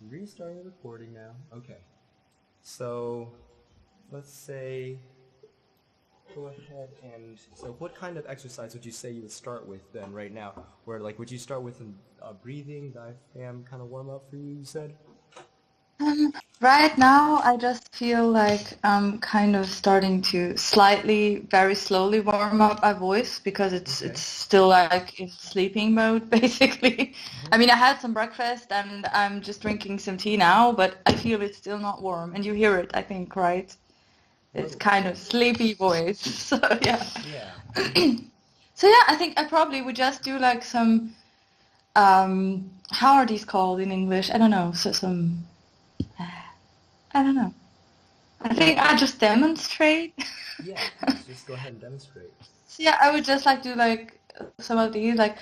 Restarting the recording now. Okay. So, let's say, go ahead and, so what kind of exercise would you say you would start with then right now? Where, like, would you start with a breathing, diaphragm kind of warm up for you, you said? Right now, I just feel like I'm kind of starting to slightly, very slowly warm up my voice because Okay. it's still like in sleeping mode, basically. I mean, I had some breakfast and I'm just drinking some tea now, but I feel it's still not warm. And you hear it, I think, right? A It's little. kind of sleepy voice. So yeah. Yeah. So yeah, I think I probably would just do like some how are these called in English? I don't know. So some I don't know. I think I just demonstrate. Yeah, please, just go ahead and demonstrate. So yeah, I would just like do like some of these like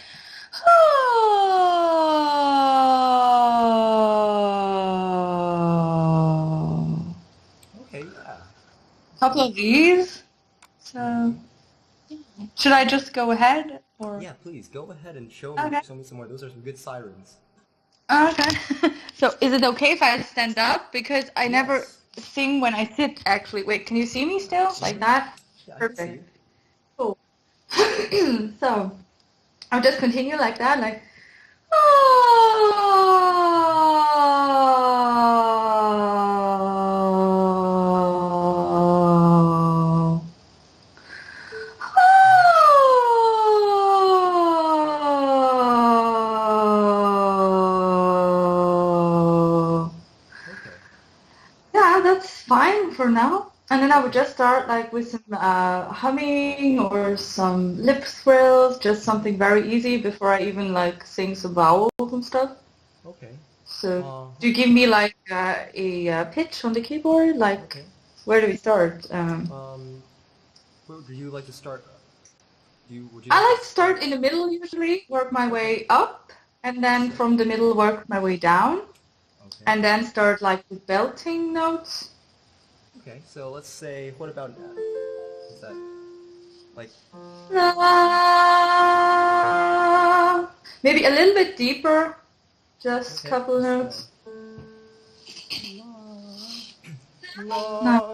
Okay, yeah. That's couple good. of these. So Mm-hmm. should I just go ahead or Yeah, please, go ahead and okay. show me some more. Those are some good sirens. Okay. So is it okay if I stand up? Because I never Yes. sing when I sit actually. Wait, can you see me still? Like Mm-hmm. that? Yeah, I can see you. Perfect. Cool. So I'll just continue like that, like oh. Oh. Okay. Yeah, that's fine for now. And then I would Okay. just start like with some humming or some lip thrills, just something very easy before I even like sing some vowels and stuff. Okay. So, do you Okay. give me like a pitch on the keyboard? Like, Okay. where do we start? Um, where do you like to start? Would you I like to like to start? start in the middle usually, work my Okay. way up, and then Okay. from the middle work my way down, Okay. and then start like with belting notes. Okay. So let's say, what about is that like? La. Maybe a little bit deeper, just a Okay. couple Just notes. la No.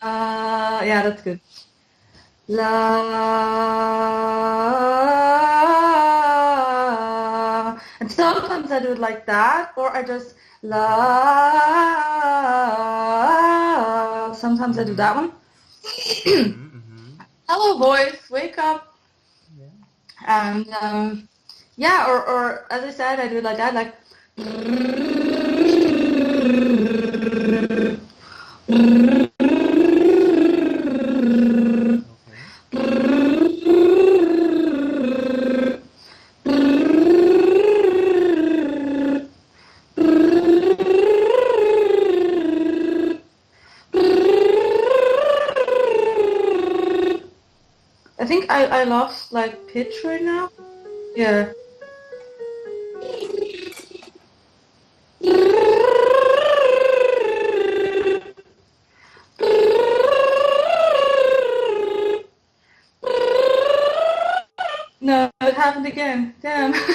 la. Yeah, that's good. La. And sometimes I do it like that, or I just Mm-hmm. la. Sometimes I do Mm-hmm. that one. Mm-hmm. Mm-hmm. Hello, boys, wake up. Yeah. And yeah, or as I said, I do it like that, like. Okay. I think I lost like pitch right now. Yeah. No, it happened again. Damn. It's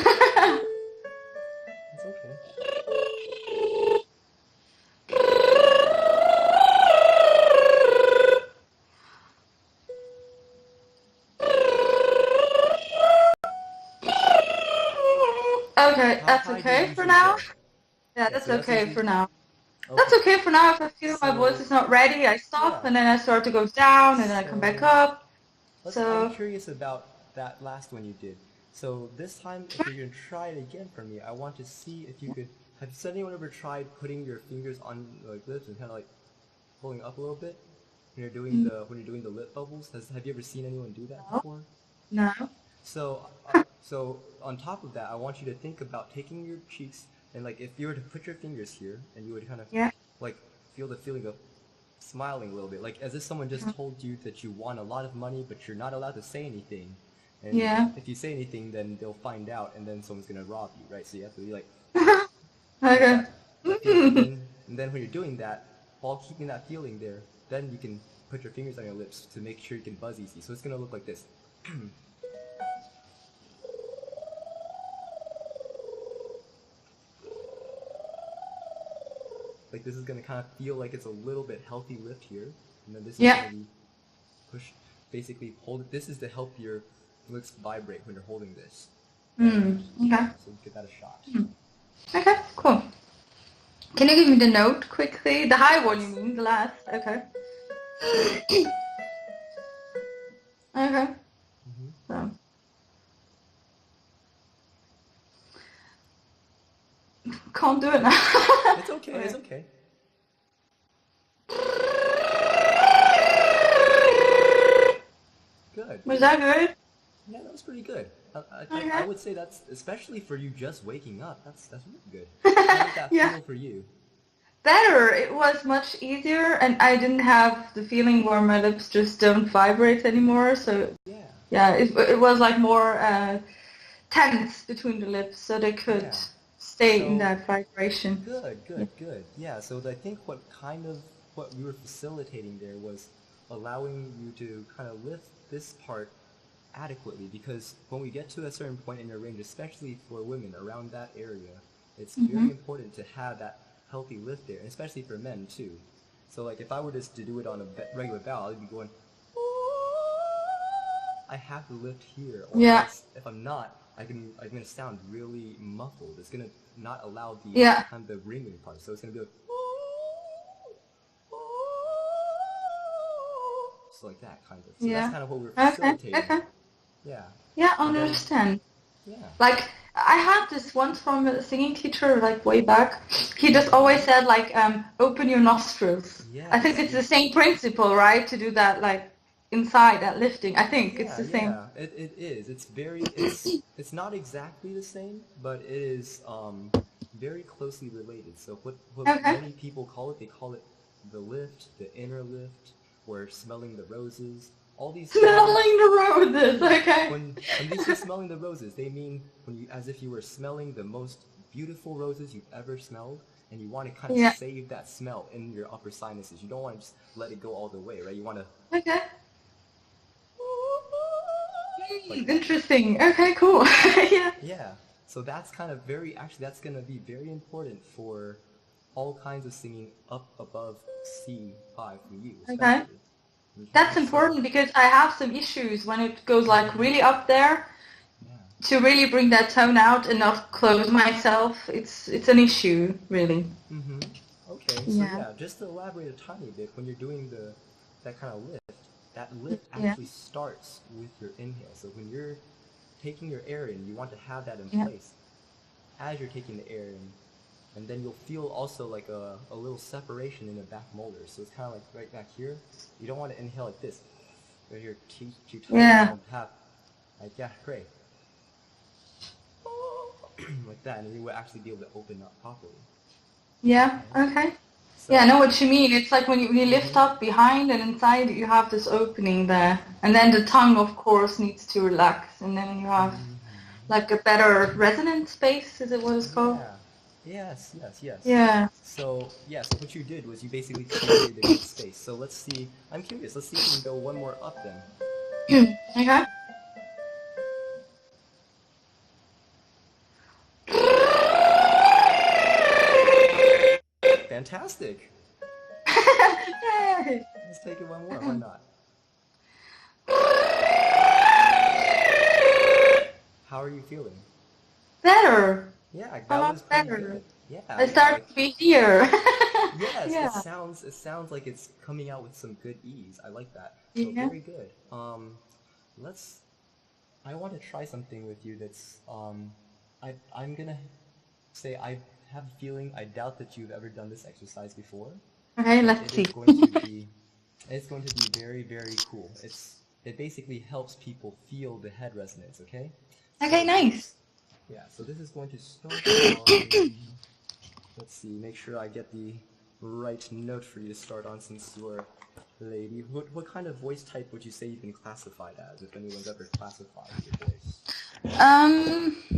okay. Okay, How that's high do you okay for usually now. go? Yeah, Yeah. that's So that's okay usually for now. That's okay. okay for now. If I feel my voice So is not ready, I stop yeah. and then I start to go down and then I come back So up. I'm So, curious about that last one you did. So this time, if you're gonna try it again for me, I want to see if you could. Have anyone ever tried putting your fingers on like lips and kind of like pulling up a little bit when you're doing the lip bubbles? Have you ever seen anyone do that no, before? no. So on top of that, I want you to think about taking your cheeks and like if you were to put your fingers here and you would kind of Yeah. like feel the feeling of smiling a little bit, like as if someone just told you that you want a lot of money, but you're not allowed to say anything. And Yeah. if you say anything, then they'll find out, and then someone's gonna rob you, right? So you have to be like Okay. that feeling, and then when you're doing that, while keeping that feeling there, then you can put your fingers on your lips to make sure you can buzz easy. So it's gonna look like this. like this is gonna kind of feel like it's a little bit healthy lift here, and then this is Yeah. gonna be push, basically hold it. This is to help your lips vibrate when you're holding this, right? Okay. So give that a shot. Okay, cool. Can you give me the note quickly? The high one, you Yes. mean? The last? Okay. Okay. So. Can't do it now. It's okay. It's okay. Good. Was that good? Yeah, that was pretty good. I Okay. would say that's, especially for you just waking up, that's really good. How did that Yeah. feel for you? Better. It was much easier, and I didn't have the feeling where my lips just don't vibrate anymore. So Yeah. yeah, it was like more tense between the lips, so they could Yeah. stay in So that vibration. Yeah. good. Yeah. So I think what we were facilitating there was allowing you to kind of lift this part adequately, because when we get to a certain point in your range, especially for women around that area, it's very Mhm. important to have that healthy lift there, and especially for men too. So like if I were just to do it on a regular bow, I'd be going, I have to lift here, or Yeah. else if I'm not, I'm gonna sound really muffled. It's gonna not allow the Yeah. kind of the ringing part. So it's gonna be like, just like that kind of. So that's Yeah. kind of what we're Okay. facilitating. Okay. Yeah. Yeah, I And then understand. yeah. Like I had this once from a singing teacher, like way back. He just always Mm-hmm. said like, open your nostrils. I think Yes, it's the same principle, right? To do that like inside that lifting. I think it's yeah, the same. yeah. It is. It's not exactly the same, but it is very closely related. So what Okay. many people call it, they call it the lift, the inner lift, or smelling the roses. All these terms, Smelling the roses. yeah. Okay. When they say smelling the roses, they mean when you, as if you were smelling the most beautiful roses you've ever smelled, and you want to kind of Yeah. save that smell in your upper sinuses. You don't want to just let it go all the way, right? You want to Okay. like that. Interesting. Okay, cool. Yeah. Yeah. So that's kind of actually that's going to be very important for all kinds of singing up above C5 for you, Okay. especially. That's Okay, so important because I have some issues when it goes like mhm, really up there. yeah. To really bring that tone out and not close myself, it's an issue, really. Mm-hmm. Okay, so Yeah. yeah, just to elaborate a tiny bit, when you're doing that kind of lift, that lift Yeah. actually starts with your inhale. So when you're taking your air in, you want to have that in Yeah. place as you're taking the air in, and then you'll feel also like a little separation in the back molars. So it's kind of like right back here. You don't want to inhale like this, where your teeth too tight. You Yeah. want to have like, yeah, great, like that, and you will actually be able to open up properly. Yeah. Okay. Okay. Yeah, I So, know what you mean. It's like when you lift mm-hmm. up behind and inside you have this opening there. And then the tongue, of course, needs to relax. And then you have Mm-hmm. like a better resonance space, is it what it's called? Yeah. Yes. Yeah. So, yeah, so what you did was you basically created a good space. So let's see, I'm curious, let's see if we can go one more up then. Okay. Fantastic! Yay. Let's take it one more, why not? How are you feeling? Better. Yeah, A that lot was pretty better. good. Yeah, I yeah, start like, to be here. yes, Yeah. it sounds like it's coming out with some good ease. I like that. So Yeah. very good. Let's I want to try something with you that's I'm gonna say I have a feeling, I doubt that you've ever done this exercise before, Okay, but let's see. it's going to be very, very cool. It basically helps people feel the head resonance, okay? Okay, So nice. so this is going to start on, let's see, make sure I get the right note for you to start on since you're a lady. What kind of voice type would you say you've been classified as, if anyone's ever classified your voice?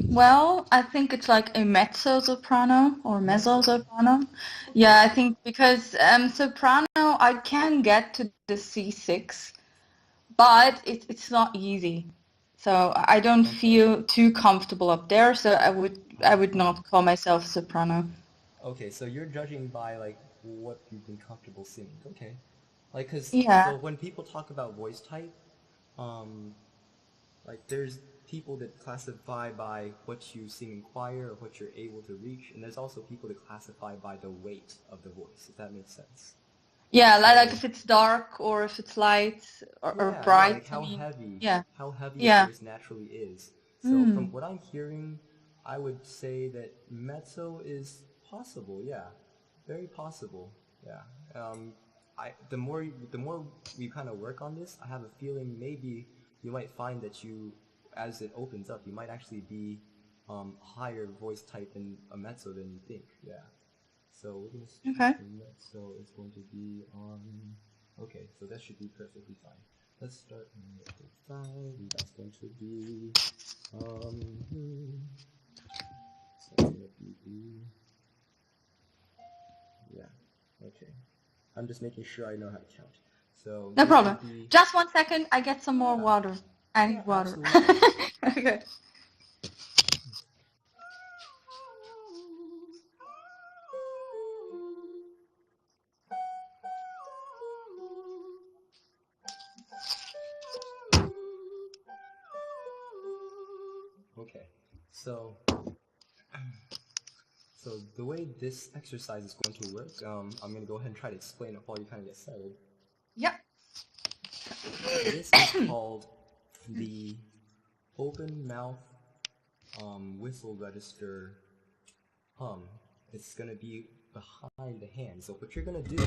Well, I think it's like a mezzo soprano or mezzo Mezzo. soprano. Okay. Yeah, I think because soprano I can get to the C6, but it's not easy. So I don't Okay. feel too comfortable up there, so I would Uh-huh. not call myself a soprano. Okay, so you're judging by like what you've been comfortable singing. Okay. Like, cause Yeah. so when people talk about voice type, um, like there's people that classify by what you sing in choir or what you're able to reach, and there's also people that classify by the weight of the voice, if that makes sense. Yeah, like So if it's dark or if it's light or yeah, bright, like I how mean. heavy, Yeah. how heavy the Yeah. voice naturally is. So from Hmm. what I'm hearing, I would say that mezzo is possible. Yeah, very possible. Yeah. The more we kind of work on this, I have a feeling maybe you might find that as it opens up, you might actually be higher voice type in a mezzo than you think. Yeah. So we're gonna start Okay. the mezzo. It's going to be on. Okay, so that should be perfectly fine. Let's start on the 5, and that's going to be, so it's gonna be E. Yeah, okay. I'm just making sure I know how to count. So No this problem. would be, Just 1 second. I get some more yeah, water. I yeah, need water. absolutely. Okay. Okay, so so the way this exercise is going to work, I'm going to go ahead and try to explain it while you kind of get settled. Yep. This is called the open mouth whistle register hum. It's gonna be behind the hand. So what you're gonna do?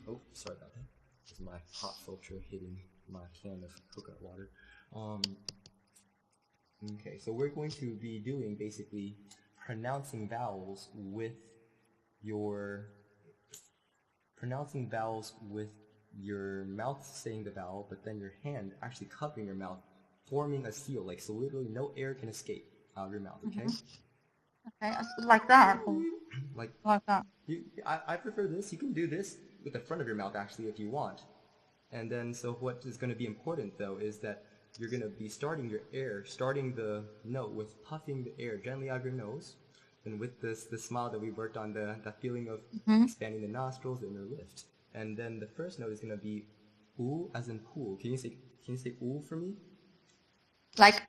Oh, sorry about that. This is my hot filter hitting my can of coconut water. Um, okay, so we're going to be doing basically pronouncing vowels with your mouth saying the vowel, but then your hand actually covering your mouth, forming a seal. Like so, literally no air can escape out of your mouth. Okay. Okay. Like that. Or Like like that. I prefer this. You can do this with the front of your mouth actually if you want. And then so what is going to be important though is that you're going to be starting the note with puffing the air gently out of your nose. And with the smile that we worked on, that feeling of Hmm. expanding the nostrils, the inner lift. And then the first note is going to be oo as in pool. Can you say oo for me? Like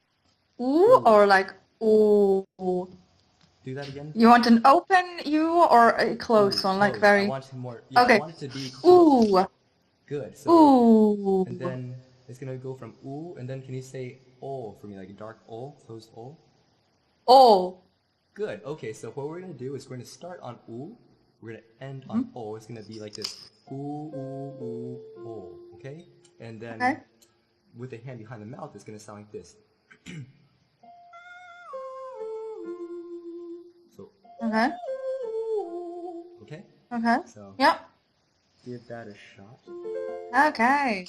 ooh Oo. or like ooh. Do that again. You want an open U or a closed Ooh, one? Like closed. I very. want more. Yeah, I Okay. want it to be closed. Ooh. Good. So, and Ooh. then it's gonna go from ooh, and then can you say oh for me, like dark oh, closed oh? Oh. Good. Okay. So what we're gonna do is we're gonna start on ooh. We're gonna end on Mhm. oh. It's gonna be like this. Ooh ooh ooh oh. Okay. And then Okay. with the hand behind the mouth, it's gonna sound like this. So Okay. okay. Okay. So Yep. give that a shot. Okay.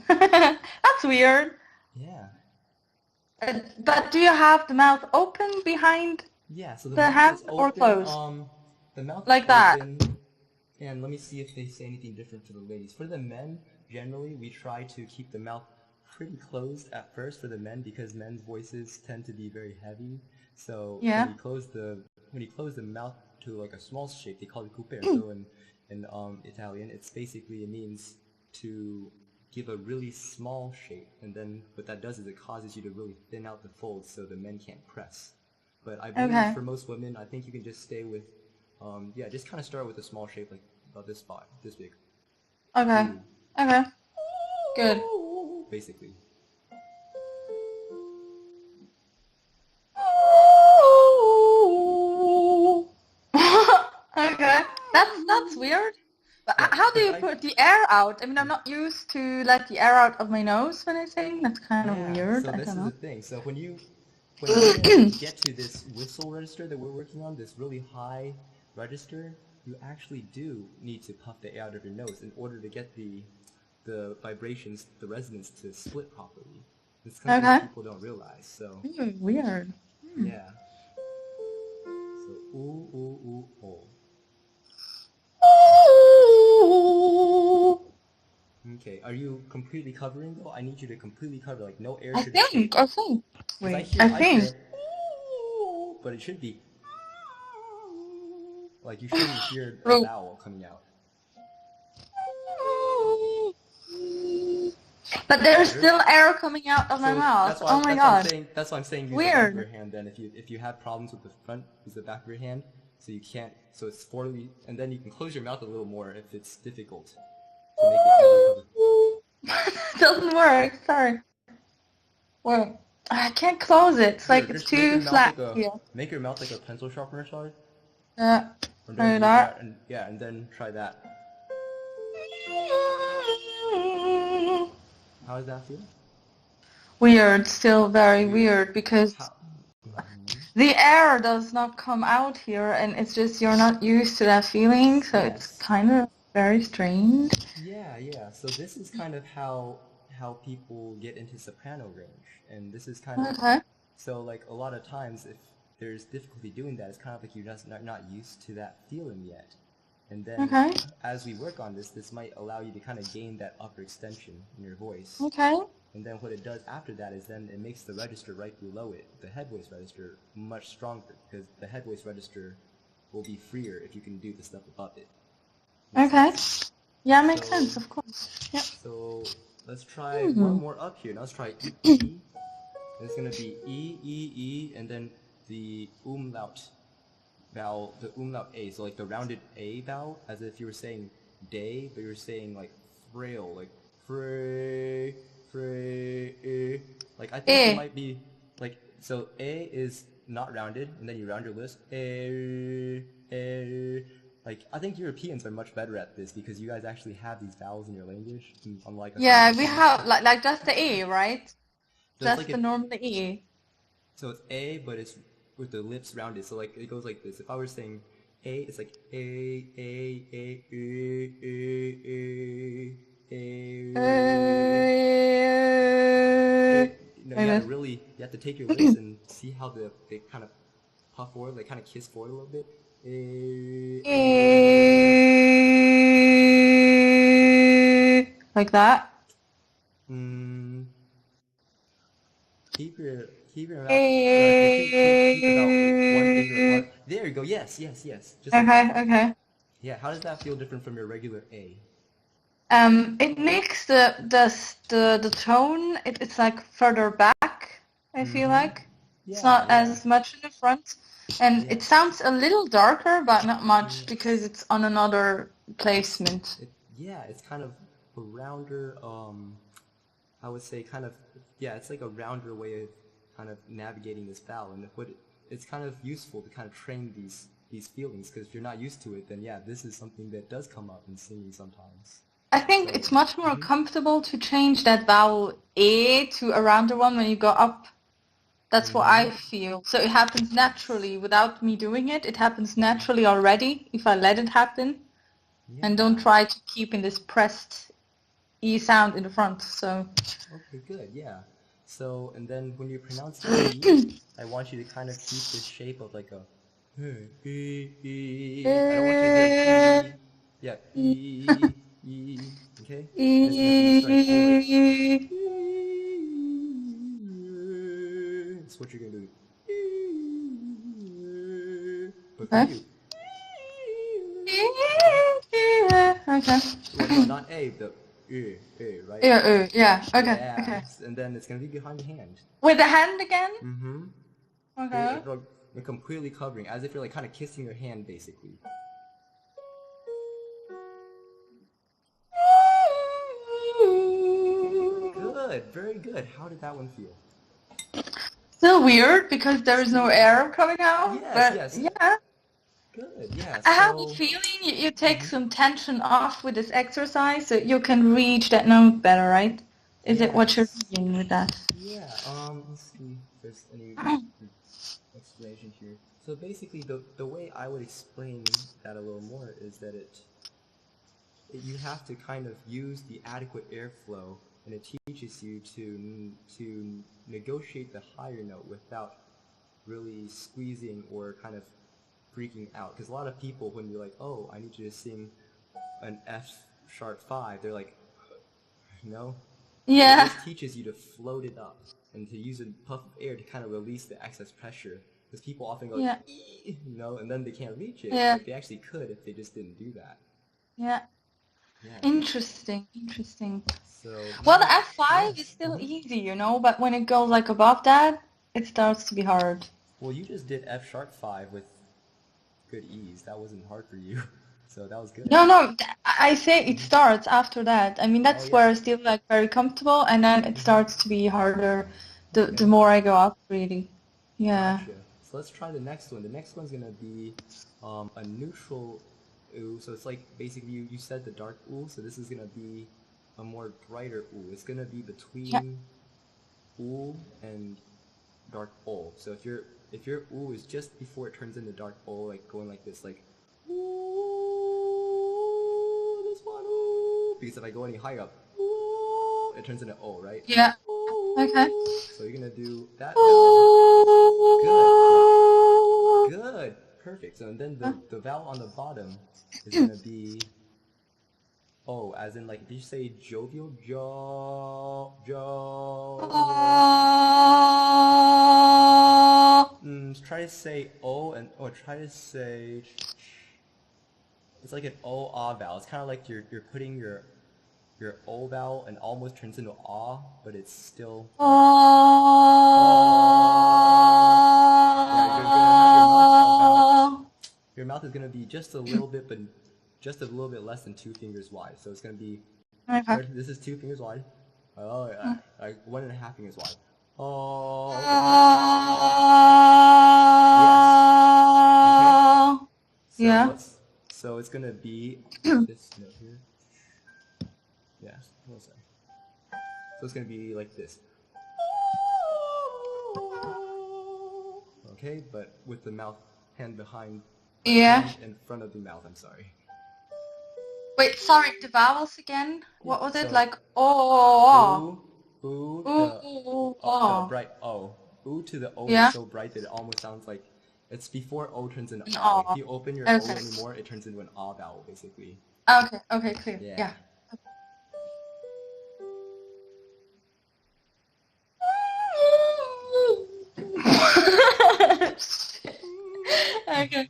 That's weird. Yeah. But do you have the mouth open behind Yeah, so the the mouth hand is or open. closed? The mouth is Like that. open, and let me see if they say anything different for the ladies. For the men, generally, we try to keep the mouth pretty closed at first for the men because men's voices tend to be very heavy. So Yeah. when you close the mouth to like a small shape, they call it coperto in Italian. It means to give a really small shape, and then what that does is it causes you to really thin out the folds so the men can't press. But I believe Okay. for most women, I think you can just stay with, yeah, just kind of start with a small shape like about this spot, this big. Okay. Ooh. Okay. Good. Basically. Okay. That's weird. But Yeah, how do because you I, put the air out? I mean, I'm not used to let the air out of my nose when I sing. That's kind of yeah, weird. so I this don't is the know. thing. So when you want to get to this whistle register that we're working on, this really high register, you actually do need to puff the air out of your nose in order to get the vibrations, the resonance to split properly. It's something that Okay. people don't realize. So Weird. yeah. So ooh ooh ooh oh. Okay, are you completely covering though? I need you to completely cover, like no air I should think. escape. I think. Because Wait. I I hear think. ooh, but it should be Like you shouldn't hear a Ro- vowel coming out. But there's Really? still air coming out of my So mouth. Oh my god. that's why I'm saying use the back of Weird. your hand. Then if you have problems with the front, use the back of your hand. So you can't. So it's forwardly, and then you can close your mouth a little more if it's difficult to make it easier cover. Doesn't work. Sorry. Wait. I can't close it. It's Here, like it's just make your too mouth flat like a here. pencil sharpener, sorry. Yeah. And then Try that. and then try that. How does that feel? Weird. Still very Weird. weird because How? Mhm. the air does not come out here, and it's just you're not used to that feeling, so it's Yes. kind of very strange. Yeah, yeah. So this is kind of how people get into soprano range, and this is kind of Okay. so like a lot of times if there's difficulty doing that, it's kind of like you're just not used to that feeling yet. And then Okay. as we work on this, this might allow you to kind of gain that upper extension in your voice. Okay. And then what it does after that is then it makes the register right below it, the head voice register, much stronger because the head voice register will be freer if you can do the stuff above it. Makes Okay. sense? Yeah, makes So, sense, of course. Yep. so let's try one Hmm. more up here. Now let's try E. And it's gonna be E, E, E, and then the umlaut vowel, the umlaut A. So like the rounded A vowel, as if you were saying day, but you're saying like frail, like fray, fray. Like I think it E. might be like so A is not rounded, and then you round your lips. A. Like I think Europeans are much better at this because you guys actually have these vowels in your language, unlike us Yeah, we Americans. have like just the E, right? So it's Just like the a normal E. So it's A, but it's with the lips rounded. So like it goes like this. If I were saying A, it's like A. No, Like this. you have to take your lips and see how they kind of puff forward, like kind of kiss forward a little bit. Like that. Mm, keep your mouth keep about one finger apart. There you go. Yes, yes, yes. Just like Okay, that. okay. Yeah. How does that feel different from your regular A? It makes the tone. It's like further back. I feel Mm-hmm. like it's Yeah, not yeah, as much in the front, and yeah. it sounds a little darker, but not much because Yes. it's on another placement. Yeah, it's kind of a rounder, I would say kind of, yeah, it's like a rounder way of kind of navigating this vowel, and it's kind of useful to kind of train these feelings, because if you're not used to it, then yeah, this is something that does come up in singing sometimes. I think So, it's much more comfortable to change that vowel e to a rounder one when you go up. That's what mm-hmm. I feel. So it happens Yes. naturally without me doing it. It happens Mm-hmm. naturally already if I let it happen and don't Yeah. try to keep in this pressed E sound in the front. So Okay, good, yeah. So, and then when you're pronouncing E, I want you to kind of keep this shape of like a I don't want you to hear E. Yeah, E, E, okay? And it's gonna be straightforward. That's what you're gonna do. But for okay. you, okay? Okay. Well, no, not A, the right? Yeah. Okay. Yeah, Okay. and then it's gonna be behind the hand. With the hand again? Mm-hmm. Okay. You're completely covering, as if you're like kind of kissing your hand, basically. Good, very good. How did that one feel? Still weird because there is no Still, air coming out, yes, but yes. yeah. Good, yeah. I have a So, feeling you take mhm. some tension off with this exercise so you can reach that note better, right? Is it what you're Yes. doing with that? Yeah, let's see if there's any explanation here. So basically, the way I would explain that a little more is that you have to kind of use the adequate airflow, and it teaches you to negotiate the higher note without really squeezing or kind of freaking out. Because a lot of people, when you're like, oh, I need you to sing an F sharp 5, they're like, you know? So Yeah. this teaches you to float it up and to use a puff of air to kind of release the excess pressure. Because people often go, Yeah. "ee," and then they can't reach it. Yeah. But they actually could if they just didn't do that. Yeah. Yeah. Interesting. Interesting. So Well, the now, F5 is yes. still easy, but when it goes like above that, it starts to be hard. Well, you just did F sharp 5 with good ease. That wasn't hard for you. So that was good. No, I say it starts after that. I mean, Oh, that's yeah. where I still like very comfortable, and then it starts to be harder the Okay. more I go up, really. Yeah. Gotcha. So let's try the next one. The next one's gonna be a neutral ooh. So it's like basically you said the dark ooh. So this is gonna be a more brighter ooh. It's gonna be Yeah. between ooh and dark o. So if your ooh is just before it turns into dark o, like going like this, like ooh, this one ooh. Because if I go any higher up, ooh, it turns into o, right? Yeah. Okay. So you're gonna do that vowel. Good. Yeah. Good. Perfect. So and then the vowel on the bottom is gonna be O, as in like if you say jovial, try to say O or try to say it's like an O ah vowel. It's kind of like you're putting your O vowel and almost turns into ah, but it's still like yeah, you're gonna have your mouth is gonna be just a little bit, but just a little bit less than 2 fingers wide. So it's gonna be Okay. this is 2 fingers wide. Oh, like 1.5 fingers wide. Oh, yes. Okay. Yeah. So it's gonna be this note here. Yeah. What was that? So it's gonna be like this. Okay, but with the mouth hand behind, Yeah. hand in front of the mouth. I'm sorry. Wait, sorry, the vowels again? Yeah. What was it? So Like oh, ooh, ooh, ooh, the oh. bright O. Ooh to the O is Yeah. so bright that it almost sounds like it's before O turns into An ah. Like if oh. you open your O Okay. anymore, it turns into an ah vowel basically. Okay. Okay. Clear. Yeah. Yeah. Okay.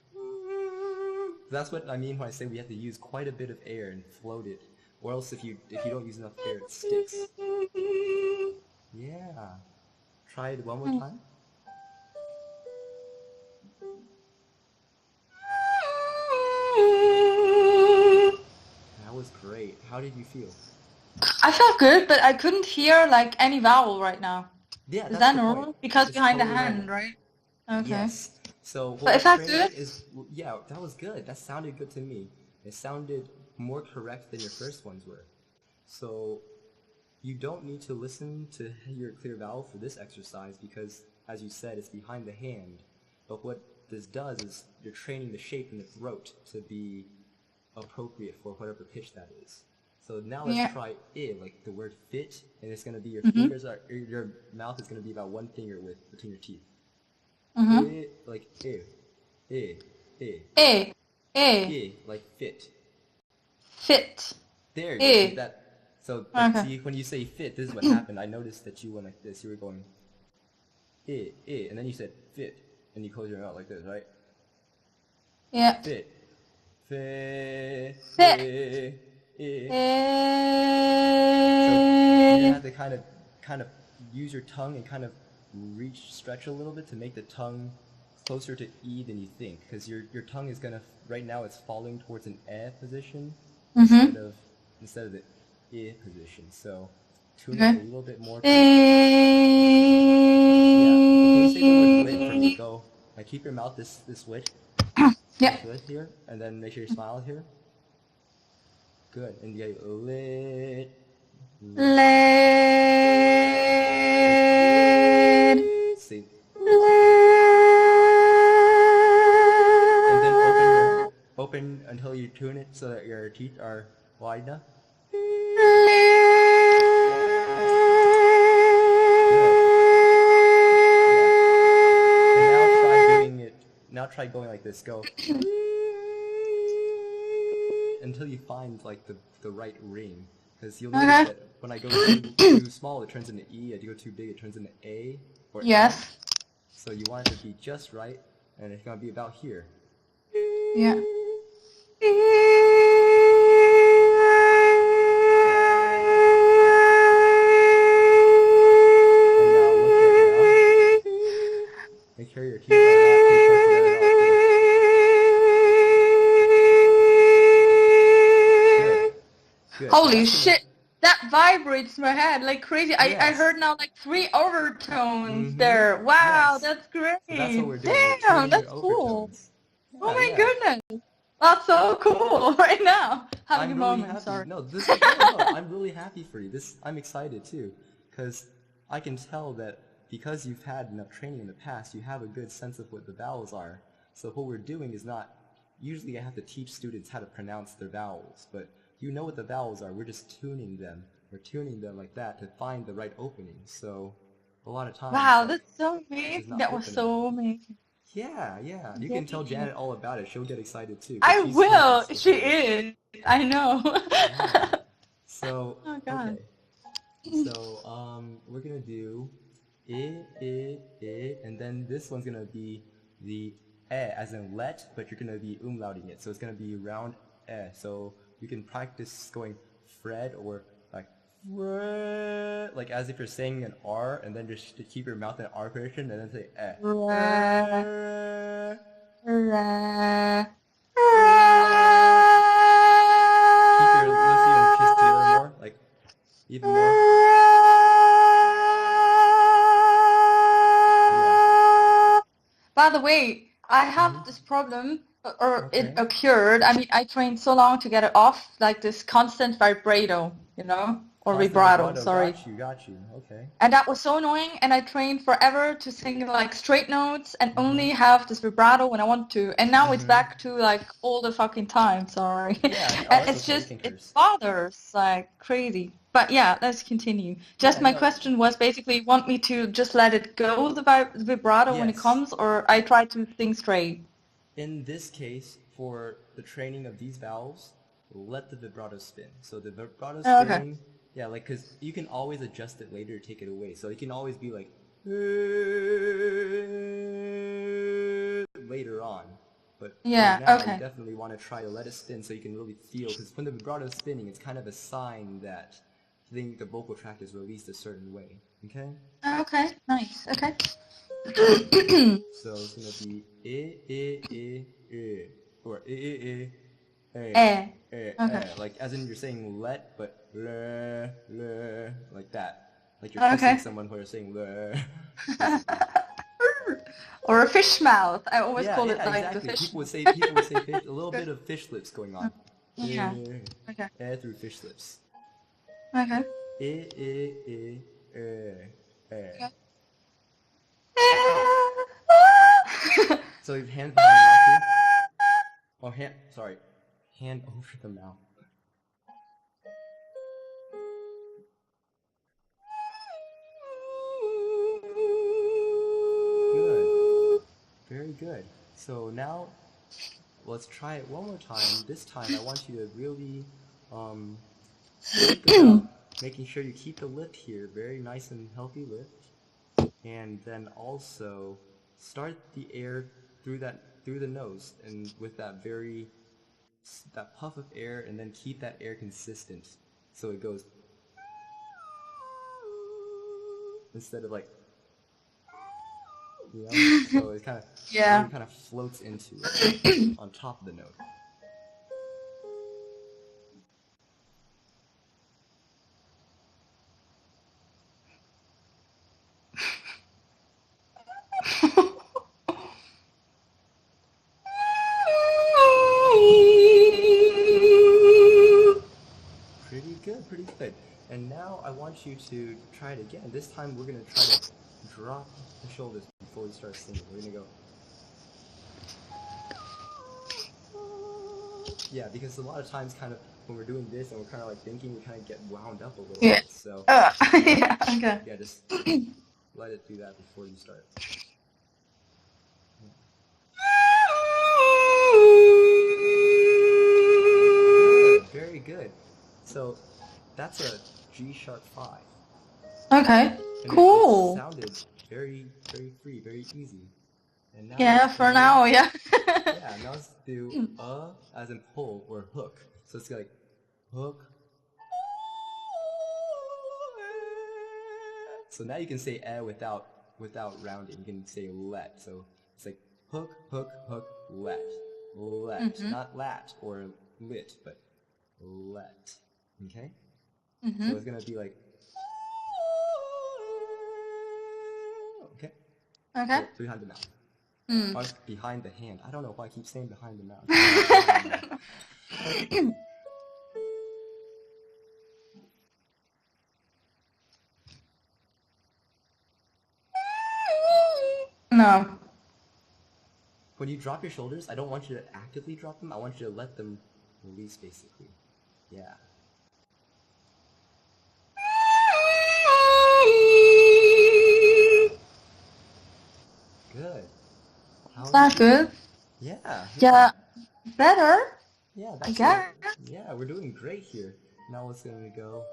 That's what I mean when I say we have to use quite a bit of air and float it, or else if you don't use enough air, it sticks. Yeah. Try it one more time. That was great. How did you feel? I felt good, but I couldn't hear like any vowel right now. Yeah, Is that's that the point. normal? Because It's behind the totally normal. hand, right? Okay. Yes. So what But we're is that training good? is, yeah, that was good. That sounded good to me. It sounded more correct than your first ones were. So you don't need to listen to your clear vowel for this exercise because, as you said, it's behind the hand. But what this does is you're training the shape in the throat to be appropriate for whatever pitch that is. So now let's Yeah. try I, like the word fit, and it's gonna be Mhm. your mouth is gonna be about 1 finger width between your teeth. Mhm. I, like I, A. A. like fit. Fit. There you go. See A. that? So, but Okay. see when you say fit, this is what happened. I noticed that you went like this. You were going and then you said fit, and you close your mouth like this, right? Yeah. Fit, fit, Fit. So you're gonna A. have to kind of use your tongue and kind of stretch a little bit to make the tongue closer to E than you think, because your tongue is gonna right now it's falling towards an E position Mhm. instead of the I position. So tune it a Okay. little bit more A. to yeah. Can you say the word lit for me? Go. Like keep your mouth this width, Yeah. this width here, and then make sure you smile here. Good. And you get lit. Lid. See. And then Lid. open until you tune it so that your teeth are wide enough. And now try doing it. Now try going like this. Go until you find like the right ring. Because you'll notice Okay. that when I go too small, it turns into E. As you go too big, it turns into A or Yes. So you want it to be just right, and it's gonna be about here. Yeah. Make sure your teeth are not too close together at all. Good. Holy shit! That vibrates my head like crazy. I Yes. heard now like 3 overtones there. Wow, Yes. that's great. So that's what we're doing. We're Damn, tuning that's your cool. overtones. Oh my goodness. That's so cool right now. Having I'm a really moment, happy. sorry. No, I'm really happy for you. I'm excited too, because I can tell that because you've had enough training in the past, you have a good sense of what the vowels are. So what we're doing is not, usually I have to teach students how to pronounce their vowels, but you know what the vowels are. We're just tuning them. We're tuning them like that to find the right opening. So a lot of times, Wow, like, that's so it's just amazing. not That was open enough. so amazing. Yeah. You can tell Damn. Janet all about it. She'll get excited too, because I she's will. practiced She before. is. I know. Yeah. So, Oh god. okay. So, we're gonna do and then this one's gonna be the as in let, but you're gonna be umlauting it. So it's gonna be round So you can practice going Fred or like Fred, like as if you're saying an R, and then just to keep your mouth in R position, and then say Ra, ra, Keep your lips even kissed together more, like even more. By the way, I have this problem, or it occurred. I mean, I trained so long to get it off, like this constant vibrato, or Constant vibrato, vibrato. sorry. Got you. Okay. And that was so annoying, and I trained forever to sing like straight notes and only have this vibrato when I want to. And now it's back to like all the fucking time, sorry. Yeah, And it's just, it bothers like crazy. But yeah, let's continue. Just my question was basically, want me to just let it go, the vibrato when it comes, or I try to think straight? In this case, for the training of these vowels, let the vibrato spin. So the vibrato spinning, yeah, like, because you can always adjust it later to take it away. So it can always be like later on. But for now, you definitely want to try to let it spin so you can really feel, because when the vibrato is spinning, it's kind of a sign that the vocal tract is released a certain way. Okay? Okay, nice. Okay. So it's gonna be or like as in you're saying let, but like that, like you're kissing someone who are saying or a fish mouth. I always call it like exactly. the fish. People would say fish, a little bit of fish lips going on. Yeah. Okay. Through fish lips. Okay. So you have hand behind the mouth too? Oh, hand over the mouth. Good. Very good. So now, let's try it one more time. This time I want you to really think about making sure you keep the lift here, very nice and healthy lift. And then also start the air through the nose, and with that puff of air, and then keep that air consistent, so it goes instead of like, so it kind of really kind of floats into it on top of the note. Pretty good. And now I want you to try it again. This time we're going to try to drop the shoulders before we start singing. We're going to go. Yeah, because a lot of times kind of when we're doing this and we're kind of like thinking, we kind of get wound up a little bit. So yeah, just let it do that before you start. Good, very good. So that's a G sharp 5. Okay. And it Cool. sounded very, very free, very easy. And now Yeah, let's for do, now, yeah. yeah, now let's do as in pull or hook. So it's like hook. So now you can say without rounding. You can say let. So it's like hook, hook, hook, let. Let. Mm-hmm. Not lat or lit, but let. Okay? So it's Mm-hmm. gonna be like okay? Okay. But behind the mouth. Mm. Or behind the hand. I don't know why I keep saying behind the mouth. It's behind the mouth. No. When you drop your shoulders, I don't want you to actively drop them. I want you to let them release, basically. Yeah. Good. How Is are you that feeling? good? Yeah, yeah. Yeah, better, Yeah, I that's guess. it. Yeah, we're doing great here. Now it's gonna go.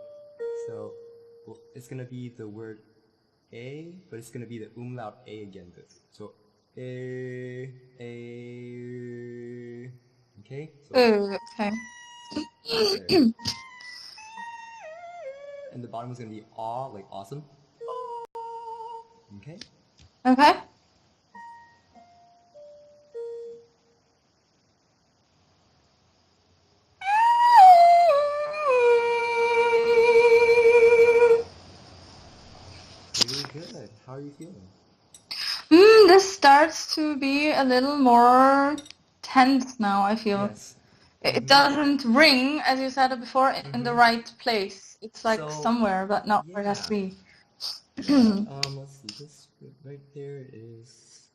So, well, it's gonna be the word a, but it's gonna be the umlaut a again. So, a. Okay, so Okay. there. And the bottom is gonna be aw, like awesome. Okay. Okay. Really good. How are you feeling? This starts to be a little more tense now, I feel. Yes. It Mm-hmm. doesn't ring, as you said it before, in the Mm-hmm. right place. It's like So, somewhere, but not where it has to yeah. be. Yeah, let's see. This right there is.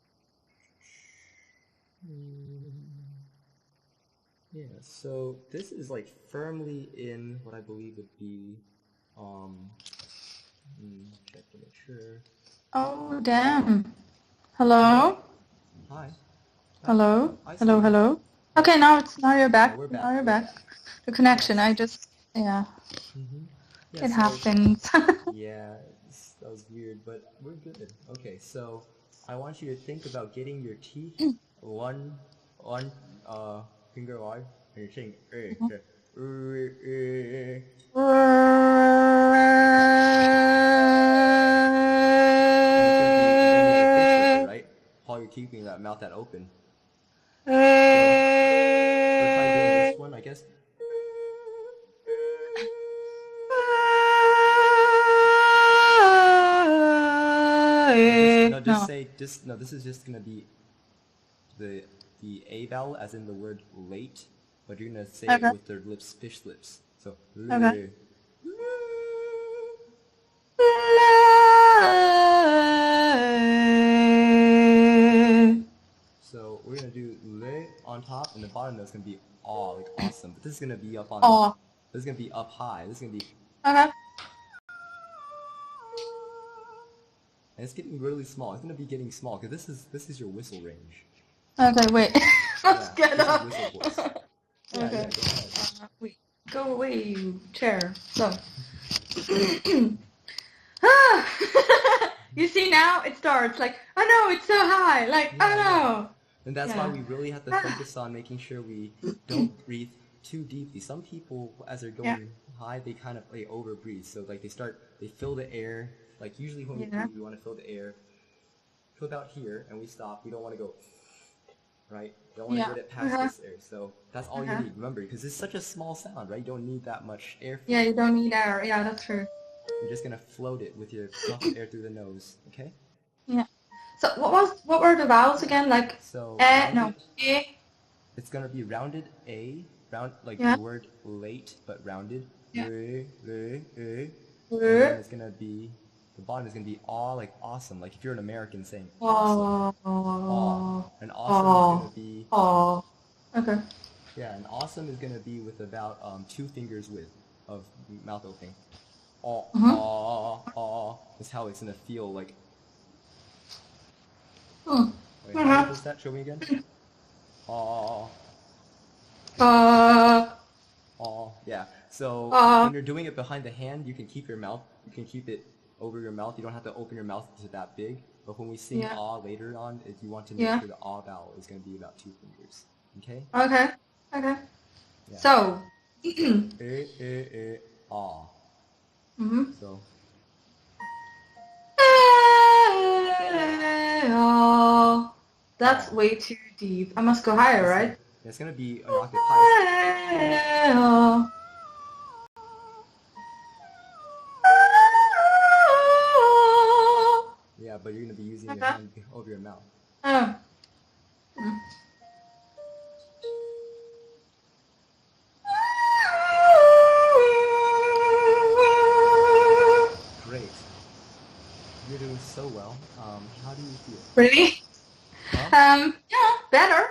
Yeah, so this is like firmly in what I believe would be, um, check to make sure. Oh, damn. Hello? Hello? Hi. Hi. Hello? I see Hello, you. hello? Oh, Okay, now you're yeah, back. we're Now back. you're We're back. back. The connection, Yes. yeah, Mm-hmm. Yeah, it so, happens. yeah, that was weird, but we're good. Okay, so I want you to think about getting your teeth one, one, finger wide, and you're saying, and it's gonna be, then you have a face flipper, right? While you're keeping that mouth that open. So try doing this one, I guess. Just No. say, no, this is just gonna be the a vowel, as in the word late, but you're gonna say it Okay. with their lips, fish lips. So, Okay. le. So we're gonna do le on top, and the bottom note's gonna be aw, like awesome. But this is gonna be up on, Oh. this is gonna be up high. This is gonna be, Okay. and it's getting really small. It's gonna be getting small because this is your whistle range. Okay, wait. Let's Yeah, get this is up. whistle voice. Yeah, Okay. yeah, go ahead. Wait. Go away, you chair. So. You see now it starts like, oh no, it's so high. Like, oh Yeah, yeah. no. And that's why Yeah. we really have to focus on making sure we don't breathe too deeply. Some people, as they're Yeah. going high, they kind of like over breathe. So like they fill the air. Like usually when we Yeah. breathe, we want to fill the air to about here, and we stop. We don't want to go, right? We don't want to Yeah. get it past Uh-huh. this air. So that's all you Uh-huh. need. Remember, because it's such a small sound, right? You don't need that much Yeah, airflow. you don't need air. Yeah, that's true. You're just gonna float it with your puff of air through the nose. Okay? Yeah. So what were the vowels Yeah. again? Like So no. rounded. E. It's gonna be rounded A, round like Yeah. the word late, but rounded. Yeah. And then it's gonna be the bottom is gonna be aw, like awesome. Like if you're an American saying awesome, aw. Oh. And awesome is gonna Oh. be, Oh. Okay. yeah, and awesome is gonna be with about 2 fingers width of mouth opening. Aw, Mm-hmm. aw, aw is how it's gonna feel like. Hmm. Wait, how Uh-huh. does that show me again? Aw. Uh. Oh, yeah. So Uh. when you're doing it behind the hand, you can keep your mouth, you can keep it over your mouth. You don't have to open your mouth to that big. But when we sing Yeah. ah later on, if you want to make Yeah. sure the ah vowel is going to be about 2 fingers. Okay? Okay. Okay. Yeah. So. So ah. Mhm. So That's ah. way too deep. I must go higher, right? It's gonna be an octave high. Yeah, but you're gonna be using your Okay. hand over your mouth. Oh. Mm. Great. You're doing so well. How do you feel? Really? Huh? Yeah, better.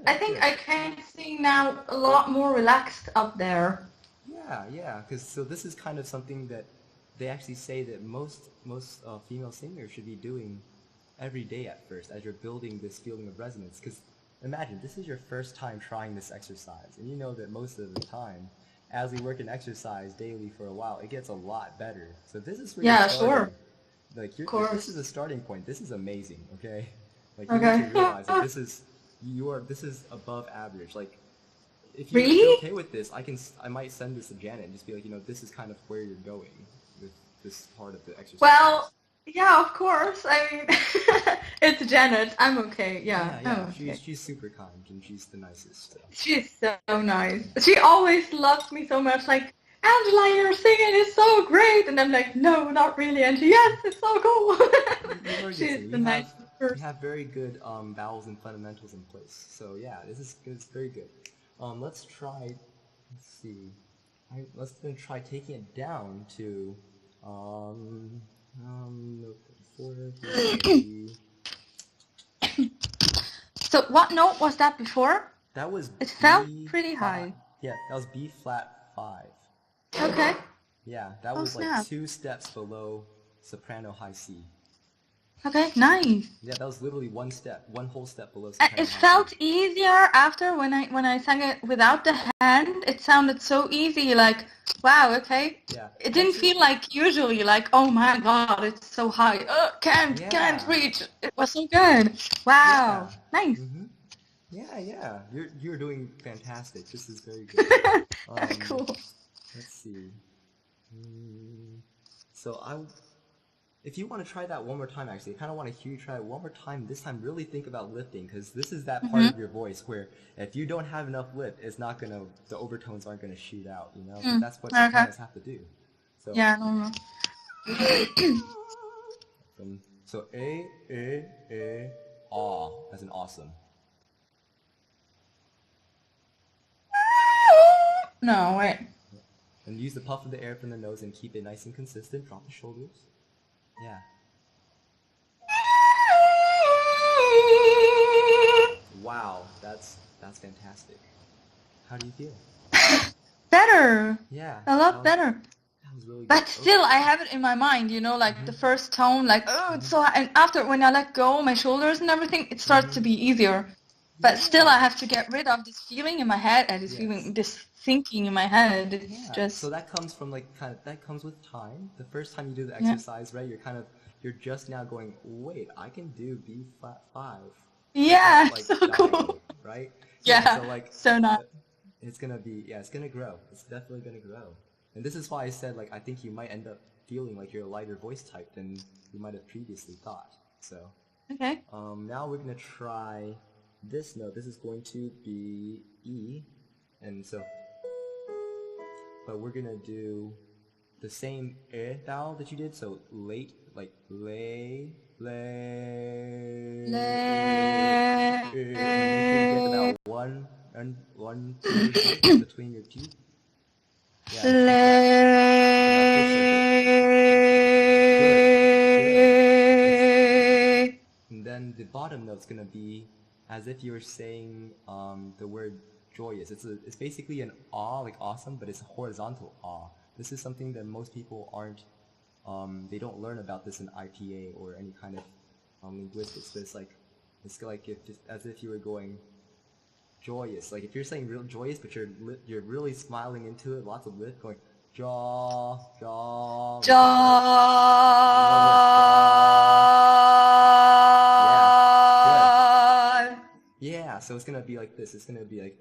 I Good, think good. I can sing now a lot more relaxed up there. Yeah, yeah. Because so this is kind of something that they actually say that most female singers should be doing every day at first as you're building this feeling of resonance. Because imagine this is your first time trying this exercise, and you know that most of the time, as we work and exercise daily for a while, it gets a lot better. So this is where you're Yeah, sure. starting. Like Of this is course. a starting point. This is amazing. Okay, like you need to Okay. realize that this is above average. Like if you're Really? okay with this, I might send this to Janet and just be like, this is kind of where you're going with this part of the exercise. Well, yeah, of course. I mean, it's Janet. I'm okay. Yeah, Yeah, I'm yeah. okay. She's super kind and she's the nicest. So. She's so nice. She always loves me so much. Like, Angela, your singing is so great. And I'm like, no, not really. And she, yes, it's so cool. You are a good She's singer. the nicest We person. have very good vowels and fundamentals in place. So yeah, this is it's very good. Let's try. Let's see. Let's then try taking it down to note 4, B. So what note was that before? That was It felt pretty B5. high. Yeah, that was B flat 5. Okay. Yeah, that Oh, was like snap. 2 steps below soprano high C. Okay, nice. Yeah, that was literally one whole step below And soprano it high C. felt easier after when I sang it without the hand. It sounded so easy, like wow, okay. Yeah, It didn't actually, feel like usually, like oh my god, it's so high. Can't yeah, reach. It was so good. yeah. Wow, nice. Mm-hmm. Yeah, yeah. You're doing fantastic. This is very good. That's Um, cool. let's see. Mm, so if you want to try that one more time, actually, I kind of want to hear you try it one more time. This time, really think about lifting, because this is that part Mm-hmm. of your voice where if you don't have enough lift, the overtones aren't gonna shoot out, But Mm. that's what Okay. sopranos have to do. So, Yeah, normal. so ah, as an awesome. No, wait. And use the puff of the air from the nose and keep it nice and consistent. Drop the shoulders. Yeah. Wow, that's fantastic. How do you feel? Better. Yeah, A lot better. that was really good. But still, I have it in my mind, like the first tone, like, oh, it's so high. And after, when I let go my shoulders and everything, it starts to be easier. But still, I Yeah. have to get rid of this feeling in my head, and Yes. this thinking in my head. It's Yeah. So just, that comes from that comes with time. The first time you do the yeah. exercise, right? You're just now going, wait, I can do B flat 5 Yeah, without so dying, cool. right? Yeah, So so nice. it's gonna grow. It's definitely gonna grow. And this is why I said I think you might end up feeling like you're a lighter voice type than you might have previously thought. So Okay. now we're gonna try this note. This is going to be E, and but we're gonna do the same vowel that you did. So late, like lay, lay, and make sure you get about one finger dip between your teeth. Yeah, and keep that. Now push it a bit. Good. And then the bottom note's gonna be as if you were saying the word joyous. It's basically an ah, like awesome, but it's a horizontal ah. This is something that most people aren't. They don't learn about this in IPA or any kind of linguistics. But it's like if just as if you were going joyous. Like if you're saying real joyous, but you're really smiling into it, lots of lift, going jaw, jaw. Jaw. Yeah, so it's gonna be like this. It's gonna be like.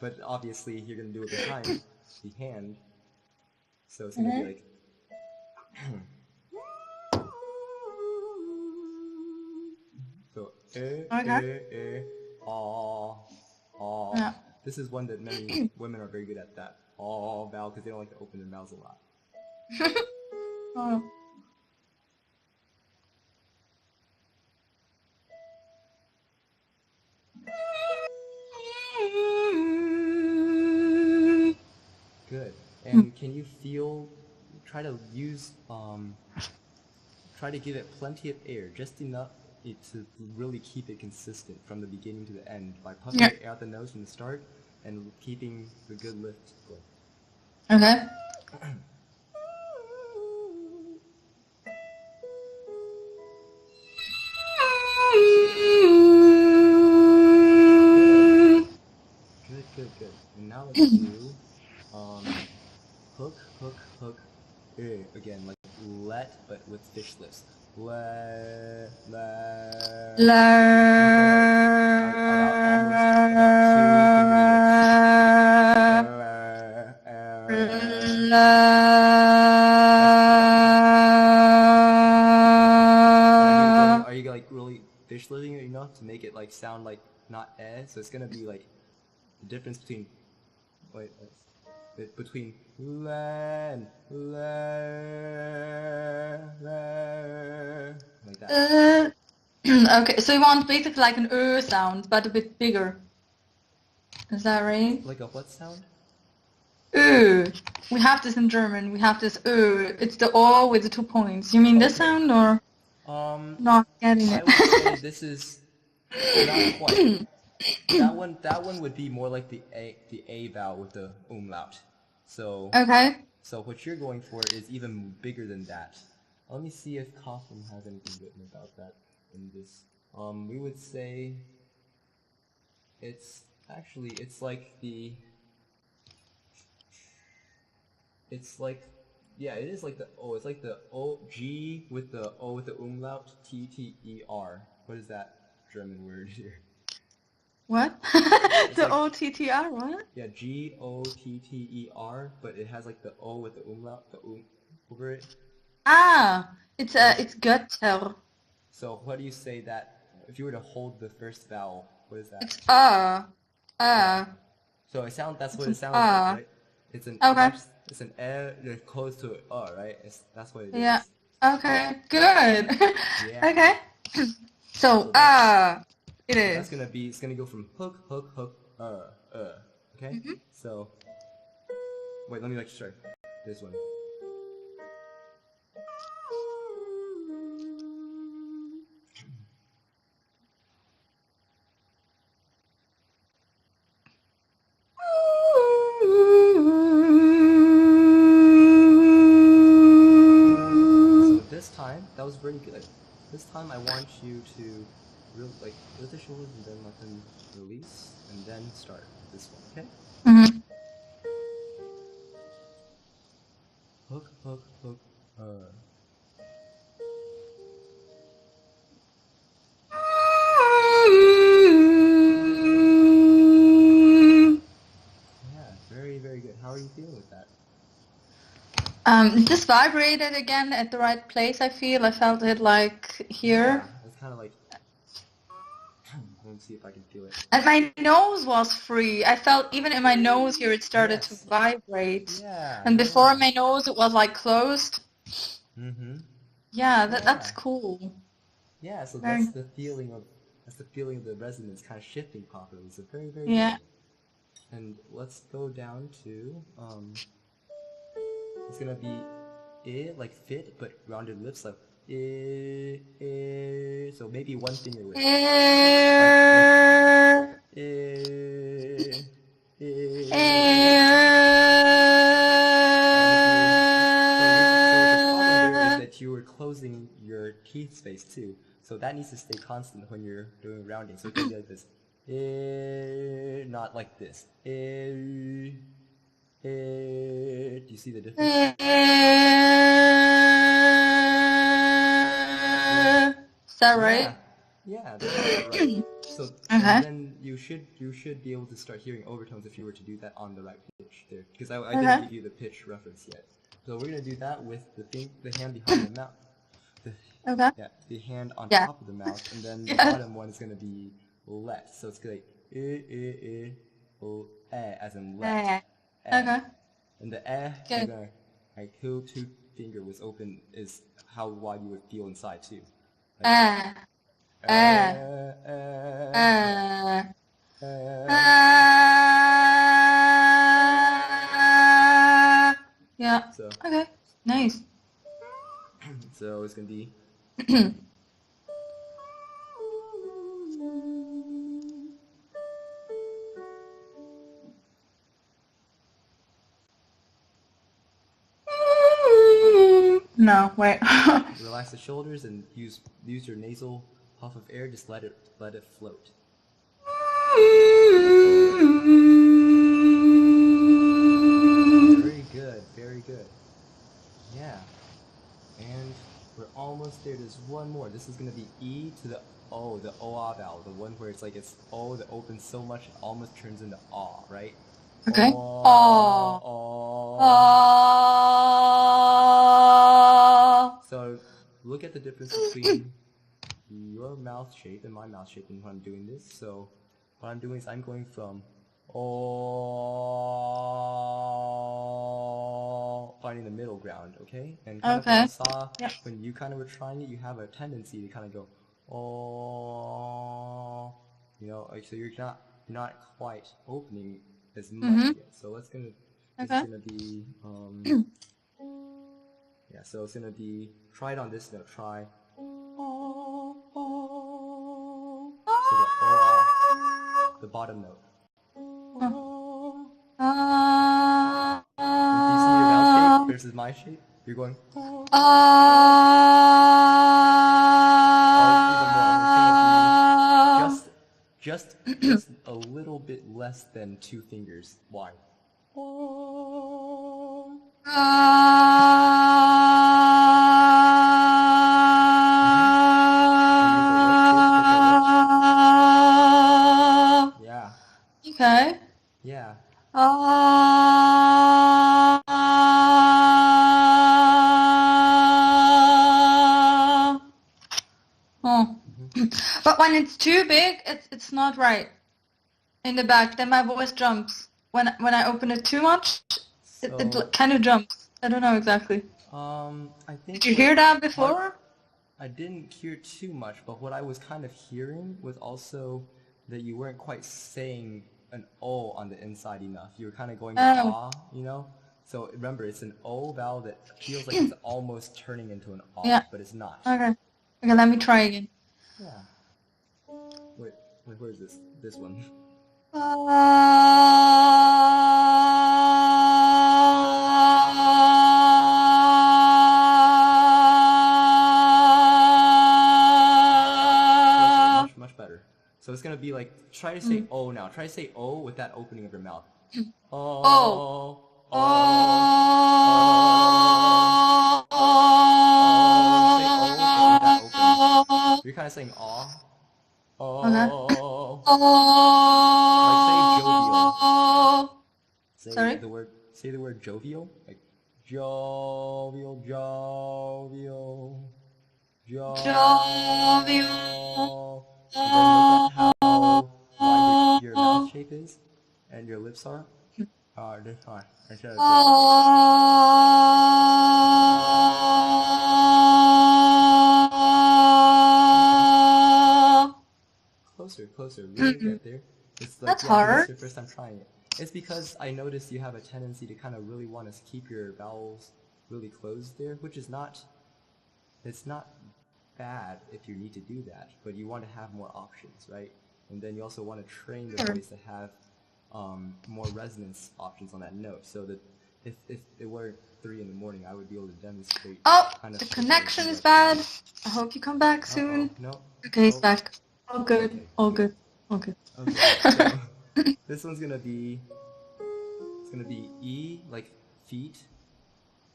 But obviously, you're gonna do it behind the hand. So it's gonna be like. So aw, aw. Yeah. This is one that many women are very good at, that aw vowel, because they don't like to open their mouths a lot. Oh. Good. And can you feel? Try to use Try to give it plenty of air, just enough to really keep it consistent from the beginning to the end by puffing the air out the nose from the start and keeping the good lift going. Okay. Good. And now let's do hook, hook, hook, again, like let, but with fish lips. Let. Are you like really fish living it enough to make it like sound like not eh? So it's gonna be like the difference between between len like that. Okay, so you want basically like an sound, but a bit bigger. Is that right? Like a what sound? We have this in German. We have this It's the O with the 2 points. You mean this sound or? Not getting it. I would say this is not quite. That one would be more like the A vowel with the umlaut. So okay. So what you're going for is even bigger than that. Let me see if Coffin has anything written about that in this. We would say it's like the. It's like, yeah, it is like the O. It's like the O G with the O with the umlaut, T-T-E-R. What is that German word here? What? The like, O-T-T-R, what? Yeah, G-O-T-T-E-R, but it has like the O with the umlaut, the over it. Ah, it's Götter. So what do you say that, if you were to hold the first vowel, what is that? It's Yeah. So that's what it sounds like, right? It's an it's an close to it, right? That's what it is. Yeah. Okay. Good. Yeah. Okay. So it is. That's it's gonna go from hook, hook, hook, okay? Mm-hmm. So wait, let me try this one. That was very good. This time I want you to lift the shoulders and then let them release and then start this one, okay? Mm-hmm. Hook, hook, hook, Yeah, very, very good. How are you feeling with that? It just vibrated again at the right place, I feel. I felt it like here. Yeah, it's kind of like... Let me see if I can feel it. And my nose was free. I felt even in my nose here it started to vibrate. Yeah. And before my nose it was like closed. Mm-hmm. Yeah, that's cool. Yeah, so that's the feeling of the resonance kind of shifting properly. So very, very good. And let's go down to it's gonna be like fit but rounded lips, like so maybe one finger with you were closing your teeth space too, so that needs to stay constant when you're doing rounding. So it can be like this. Not like this. Do you see the difference? Is that Yeah, right? yeah, that's about right. So, and Okay. then you should be able to start hearing overtones if you were to do that on the right pitch there, because I didn't Okay. give you the pitch reference yet. So we're gonna do that with the hand behind the mouth, the Okay. yeah, the hand on Yeah. top of the mouth, and then the Yes. bottom one is gonna be left. So it's like as in left, Eh. eh, Okay. and the you're Good. gonna like two finger was open is how wide you would feel inside too, like Eh. Eh. yeah. Eh. Uh, Yeah. so Okay. Nice. so it's gonna be No, wait. relax the shoulders and use your nasal puff of air. Just let it float. Very good, very good. Yeah, and we're almost there. There's one more. This is gonna be E to the O, the OA vowel, the one where it's like it's O that opens so much it almost turns into A, right? Okay. Oh, Oh. oh. Oh. So look at the difference between your mouth shape and my mouth shape when I'm doing this. So what I'm doing is I'm going from oh, finding the middle ground, okay? And kind of what I Okay. saw Yep. when you kind of were trying it, you have a tendency to kind of go oh, you know, like so you're not quite opening as much Mhm. yet. So this is Okay. gonna be yeah. So it's gonna be try it on this note. Try so the the bottom note. And do you see your mouth shape versus my shape? You're going oh even more. And it's gonna be just a little bit less than 2 fingers wide. And use the lip too. Hit your lips. Yeah, Okay. yeah. Oh. But when it's too big, it's not right in the back. Then my voice jumps. When I open it too much, So kind of jumps. I don't know exactly. I think Did you what hear that part before? I didn't hear too much, but what I was kind of hearing was also that you weren't quite saying an O on the inside enough. You were kind of going to Oh, ah, you know? So remember, it's an O vowel that feels like it's almost turning into an ah, yeah. but it's not. Okay. Okay, let me try again. Yeah. Wait, where is this? This one. Closer, much better. So it's gonna be like, try to say Mm. O now. Try to say O with that opening of your mouth. Oh. Oh, oh, oh, oh. Say O, but with that open. You're kind of saying aw. Okay. Oh. Like say jovial. Oh. Sorry? Say the word jovial. Like jovial, jovial, Jovial. jovial. And then look at how wide your mouth shape is and your lips are. This one instead of this one. Closer, closer. We're gonna get there. It's like, That's yeah, because it's hard. your first time trying it. It's because I noticed you have a tendency to kind of really want to keep your vowels really closed there, which is not, it's not bad if you need to do that, but you want to have more options, right? And then you also want to train the voice to have more resonance options on that note, so that if it were 3 in the morning, I would be able to demonstrate Oh, kind of the what that would connection be is like for bad. you. I hope you come back Uh-oh, soon. no. Okay, he's Oh, back. All good. okay, All good. good. Okay. Okay, so this one's gonna be E like feet,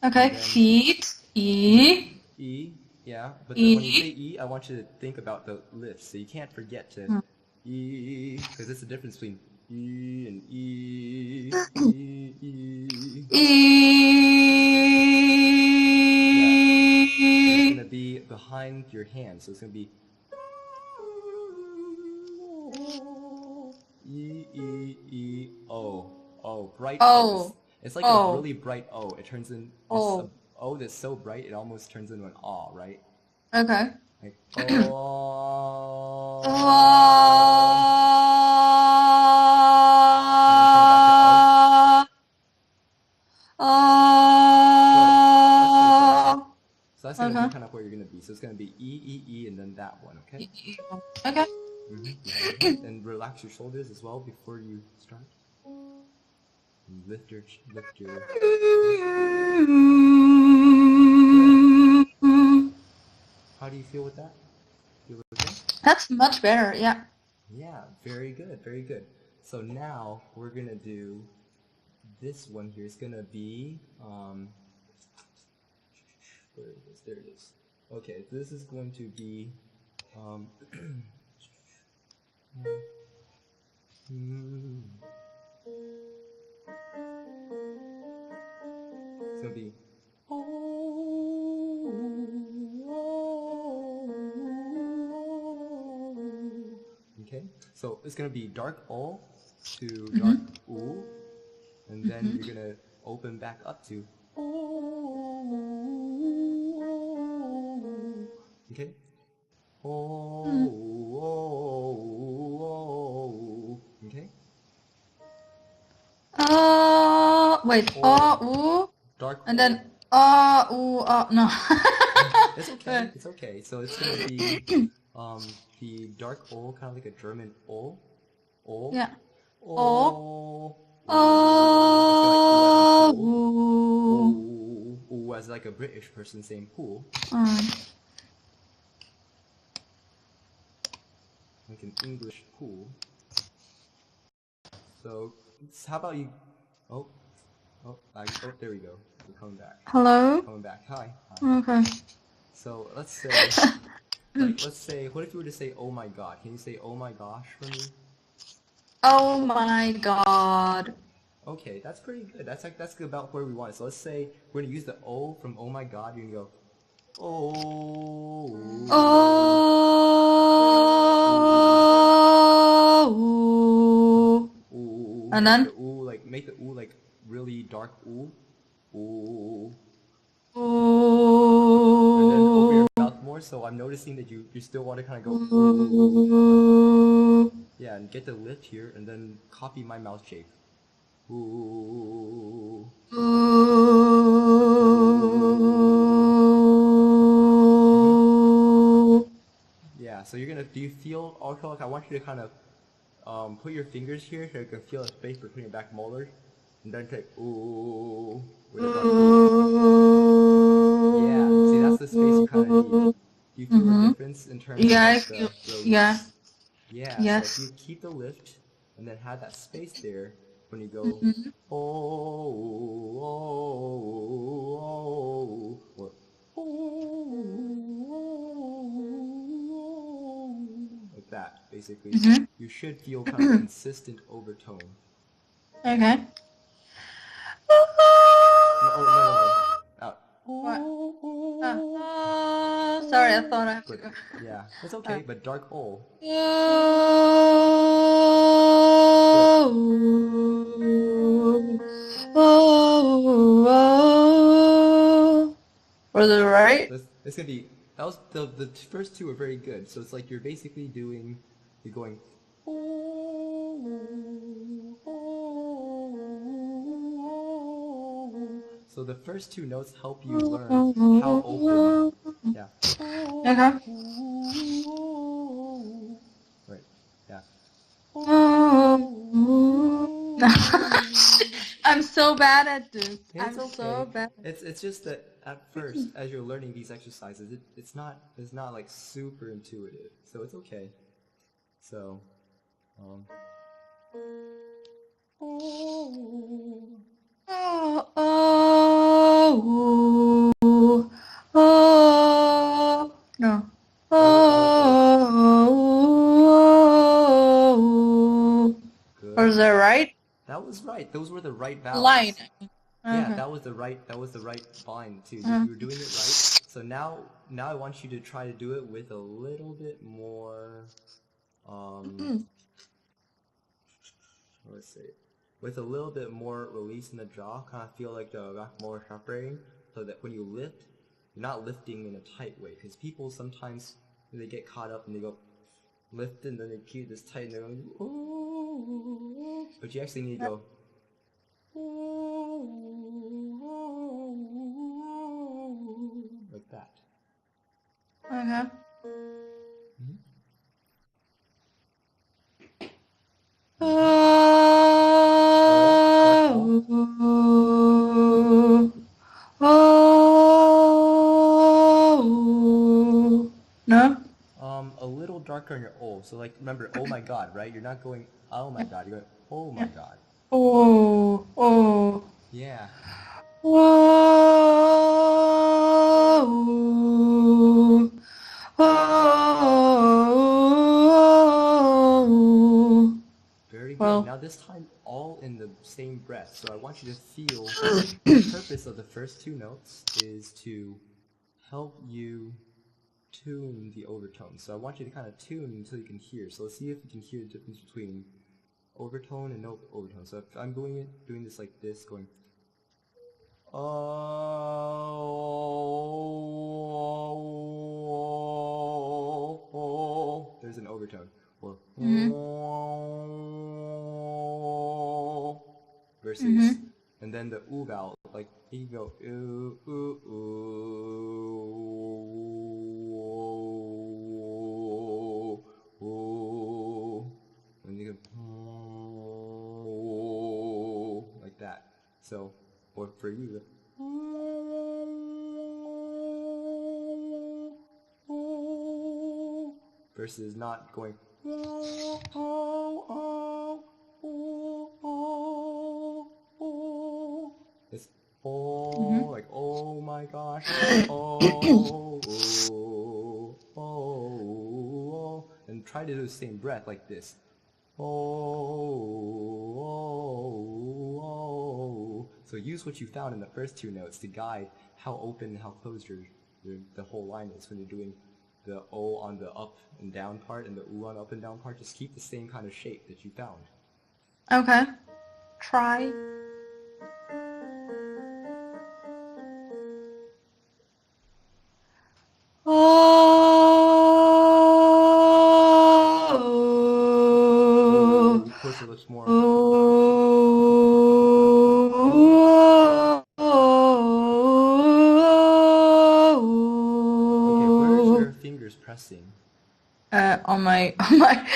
Okay, and then feet. E. E, yeah. But when you say E. E, I want you to think about the lift, so you can't forget to Hmm. E, because it's the difference between E and E, E, E. Yeah, and it's gonna E. be behind your hand, so it's gonna be E, E, E, O. Oh, bright O. Oh. It's like a Oh. really bright O. It turns in, it's a Oh. O that's so bright, it almost turns into an A, right? Okay. Like, oh. And then turn it back to O. Oh. Good. That's pretty close. Oh. So that's gonna be Okay. kind of where you're gonna be. So it's gonna be E, E, E, and then that one, okay? Okay. Behind your head. And relax your shoulders as well before you start. And lift your head. Good. How do you feel with that? Feel okay? That's much better, yeah. Yeah, very good, very good. So now we're gonna do this one here. It's gonna be where it is? There it is. Okay, this is going to be um it's gonna be okay. So it's gonna be dark O to dark U, and then you're gonna open back up to okay. Okay. Wait, Oh, ooh, dark and O. then ooh, no. It's okay. It's okay. So it's gonna be the dark O, kind of like a German O, O, Yeah. Oh, O, O. It's like O as in oh, pool. ooh. O, O as like a British person saying pool, Alright. like an English pool. So how about you? Oh, oh, there we go. We're coming back. Hello? Coming back. Hi. Hi. Okay. So let's say, what if you were to say, "Oh my God"? Can you say, "Oh my gosh" for me? Oh my god. Okay, that's pretty good. That's about where we want it. So let's say we're gonna use the O from "Oh my God." You're gonna go, "Oh." Oh. Ooh, And make the then? ooh like really dark ooh, ooh, and then open your Oh. mouth more. So I'm noticing that you still want to kind of go ooh, Oh. yeah, and get the lift here, and then copy my mouth shape. Ooh, mm-hmm. Yeah. So you're gonna do you feel also like I want you to kind of put your fingers here so you can feel a space between your back molars, and then take ooh with a dark ooh. Yeah, see that's the space you kind of need. Do you feel a Mm-hmm. difference in terms of Yeah, I like feel. the Yeah. release? Yeah, so if Yes. you keep the lift and then have that space there when you go Mm-hmm. oh oh or oh like that basically, Mm-hmm. you should feel kind of a consistent overtone. Okay. No, oh no. Out. What? Sorry, I thought I have to But go. yeah, it's okay. But dark O. Good. Was it right? So it's gonna be that was the first two are very good. So it's like you're basically doing you're going. So the first two notes help you learn how open. Yeah. Okay. Right. Yeah. I'm so bad at this. It's I'm so okay. bad. It's just that at first, as you're learning these exercises, it's not like super intuitive. So it's okay. So Um, Oh, oh, oh, oh, no. oh. Oh, Good. was that right? That was right. Those were the right Line. vowels. Yeah, Okay. that was the right line too. Uh, You were doing it right. So now I want you to try to do it with a little bit more um let's see. With a little bit more release in the jaw, kind of feel like the back more separating, so that when you lift, you're not lifting in a tight way. Because people sometimes they get caught up and they go lift and then they keep this tight and they're going ooh, but you actually need to go like that. okay. Mm-hmm. Mm-hmm. Like all. Oh, oh, no? A little darker on your O. So like, remember, oh my god, right? You're not going, oh my god. You're going, oh my Yeah. god. Oh, oh. Yeah. Whoa, whoa. Very good. Well, Now this time, all in the same breath. So I want you to feel the purpose of the first two notes is to help you tune the overtones. So I want you to kind of tune until you can hear. So let's see if you can hear the difference between overtone and no overtone. So if I'm doing this like this, going oh, there's an overtone. Or mm-hmm, versus, mm-hmm, and then the oo vowel, like you go ooh ooh ooh ooh, and you go like that. So, or for you, versus not going it's oh, like oh my gosh, oh, oh, oh, and try to do the same breath like this. Oh. So use what you found in the first two notes to guide how open and how closed the whole line is when you're doing the O on the up and down part and the U on the up and down part. Just keep the same kind of shape that you found. okay. Try. Oh, Oh, push your lips more. Okay, where is oh. your fingers pressing? On my on my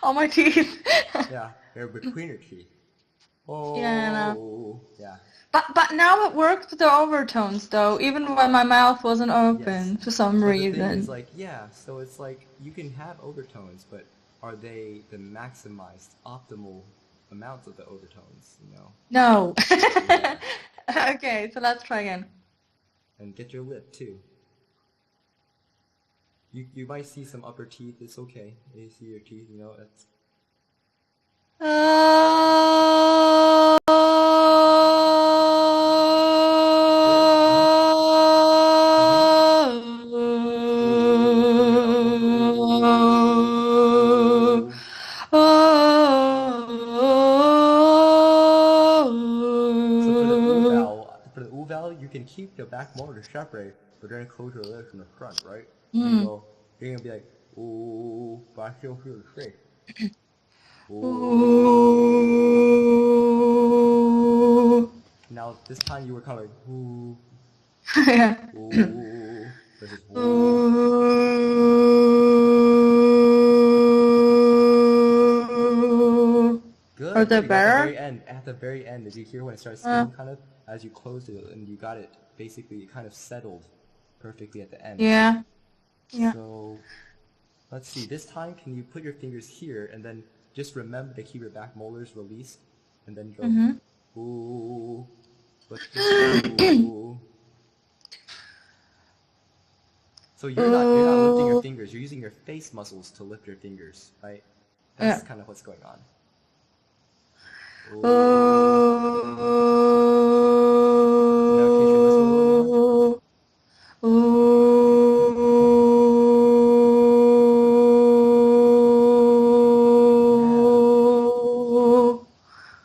on my teeth. Yeah, they're between your teeth. Yeah, I know. Oh, yeah. But now it worked with the overtones though, even when my mouth wasn't Yes. open for some But the thing is, reason. like, yeah, so it's like you can have overtones, but are they the maximized, optimal amounts of the overtones, you know? No. Yeah. Okay, so let's try again. And get your lip too. You might see some upper teeth, it's okay. You see your teeth, you know, it's good. Uh-huh. Mm-hmm. Ooh, and then up more for ooh. So for the ooh vowel, you can keep the back motor separate, but then close your lips in the front, right? And Mm. you're gonna be like, ooh, but I still feel the shape. Ooh. Ooh. Now this time you were kind of like, ooh, Yeah. ooh, versus ooh. Ooh. Are Good, they good. You got the better? very end. At the very end, did you hear when it started Uh, spinning kind of? As you closed it and you got it, basically it kind of settled perfectly at the end. yeah. Yeah. So, let's see. This time, can you put your fingers here and then just remember to keep your back molars released, and then go Mhm. ooh, but this ooh. So you're not lifting your Ooh. fingers. You're using your face muscles to lift your fingers, right? Yeah. That's kind of what's going on. Ooh. Ooh. Now, Keisha, listen a little more. Yeah. Ooh.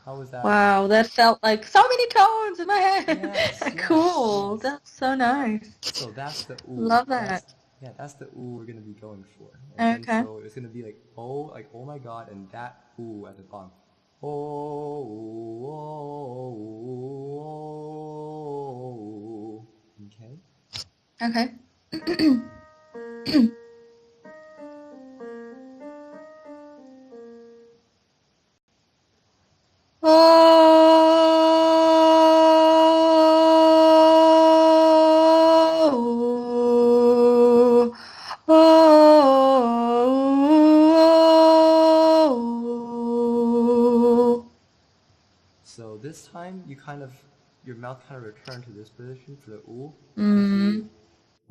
How was that? Wow, that felt like so many tones in my head. Yes, yes, Cool. yes. That's so nice. So that's the ooh. Love that. That's the ooh we're gonna be going for. And then Okay. so it's gonna be like oh my god, and that ooh at the bottom. Oh, oh, oh, okay. Okay. Oh, oh, So this time you kind of your mouth kind of returned to this position for the ooh. If you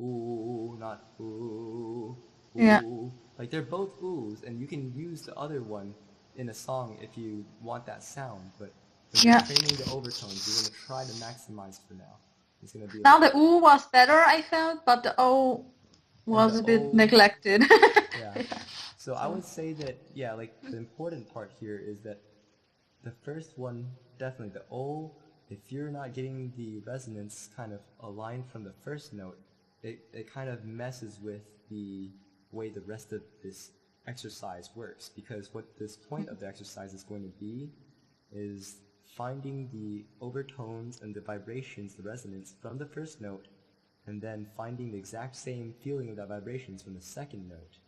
mm, ooh, not ooh, yeah, ooh. Like they're both oohs, and you can use the other one in a song if you want that sound. But when you're yeah. training the overtones, you're gonna try to maximize for now. It's gonna be Now like the ooh was better, I felt, but the o and was the a bit o, neglected. yeah. Yeah. So I So, would say that yeah, like the important part here is that the first one, definitely the O, if you're not getting the resonance kind of aligned from the first note, it kind of messes with the way the rest of this exercise works. Because what this point of the exercise is going to be is finding the overtones and the vibrations, the resonance from the first note, and then finding the exact same feeling of that vibrations from the second note,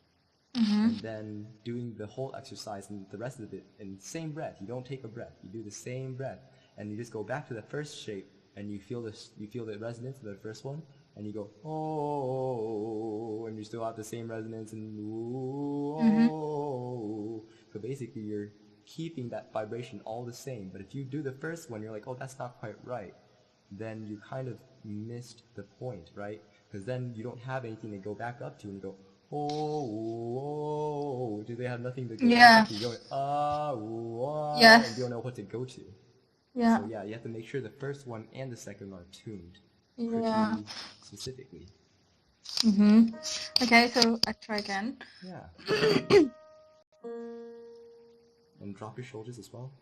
and then doing the whole exercise and the rest of it in the same breath. You don't take a breath. You do the same breath, and you just go back to the first shape, and you feel this. You feel the resonance of the first one, and you go oh, and you still have the same resonance and ooh, mhm. oh. So basically, you're keeping that vibration all the same. But if you do the first one, you're like, oh, that's not quite right. Then you kind of missed the point, right? Because then you don't have anything to go back up to, and you go oh, do they have nothing to go back Yeah. up to? You go ah, ooh, ah, and you Yes. don't know what to go to. Yeah. So yeah, you have to make sure the first one and the second one are tuned Yeah. pretty specifically. Okay, so I try again. Yeah. And drop your shoulders as well.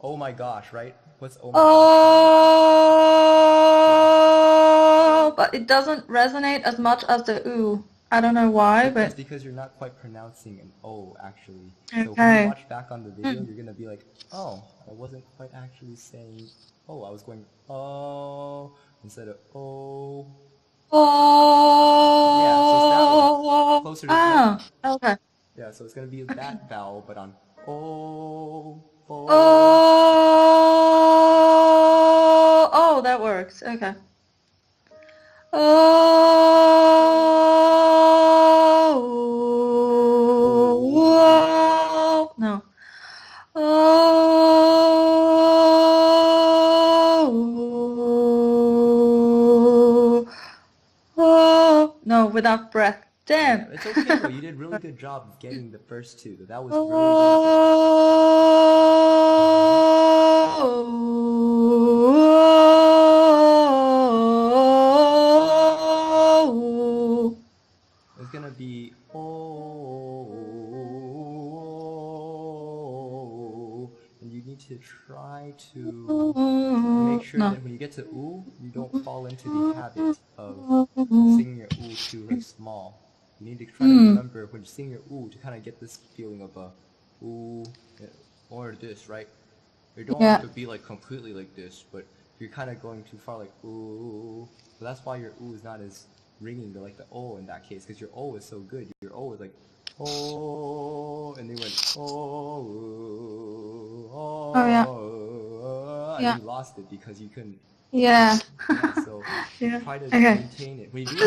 Oh my gosh, right? What's oh my gosh mean? But it doesn't resonate as much as the ooh. I don't know why, It's but because you're not quite pronouncing an O, actually. So when you okay. watch back on the video, you're gonna be like, oh, I wasn't quite actually saying oh, I was going oh instead of oh. Yeah, so it's that one. Oh, Closer to, yep. ah, okay. Yeah, so it's gonna be that vowel, but on oh, oh. Oh, that works. Okay. Oh, no. Oh, oh, no, without breath. Yeah, Damn. it's okay though. You did really good job of getting the first two. That was really, really good. Oh. It's gonna be oh, and you need to try to make sure No. that when you get to ooh, you don't fall into the habit of singing your ooh too like small. You need to try to Mm. remember when you sing your ooh to kind of get this feeling of a ooh or this, right? You don't want Yeah. to be like completely like this, but you're kind of going too far like ooh. So that's why your ooh is not as ringing like the O in that case, because your O is so good. Your O is like oh, and they went like oh, Oh yeah. and then Yeah. you lost it because you couldn't. Yeah. Yeah, so Yeah. try to Okay. maintain it. When you do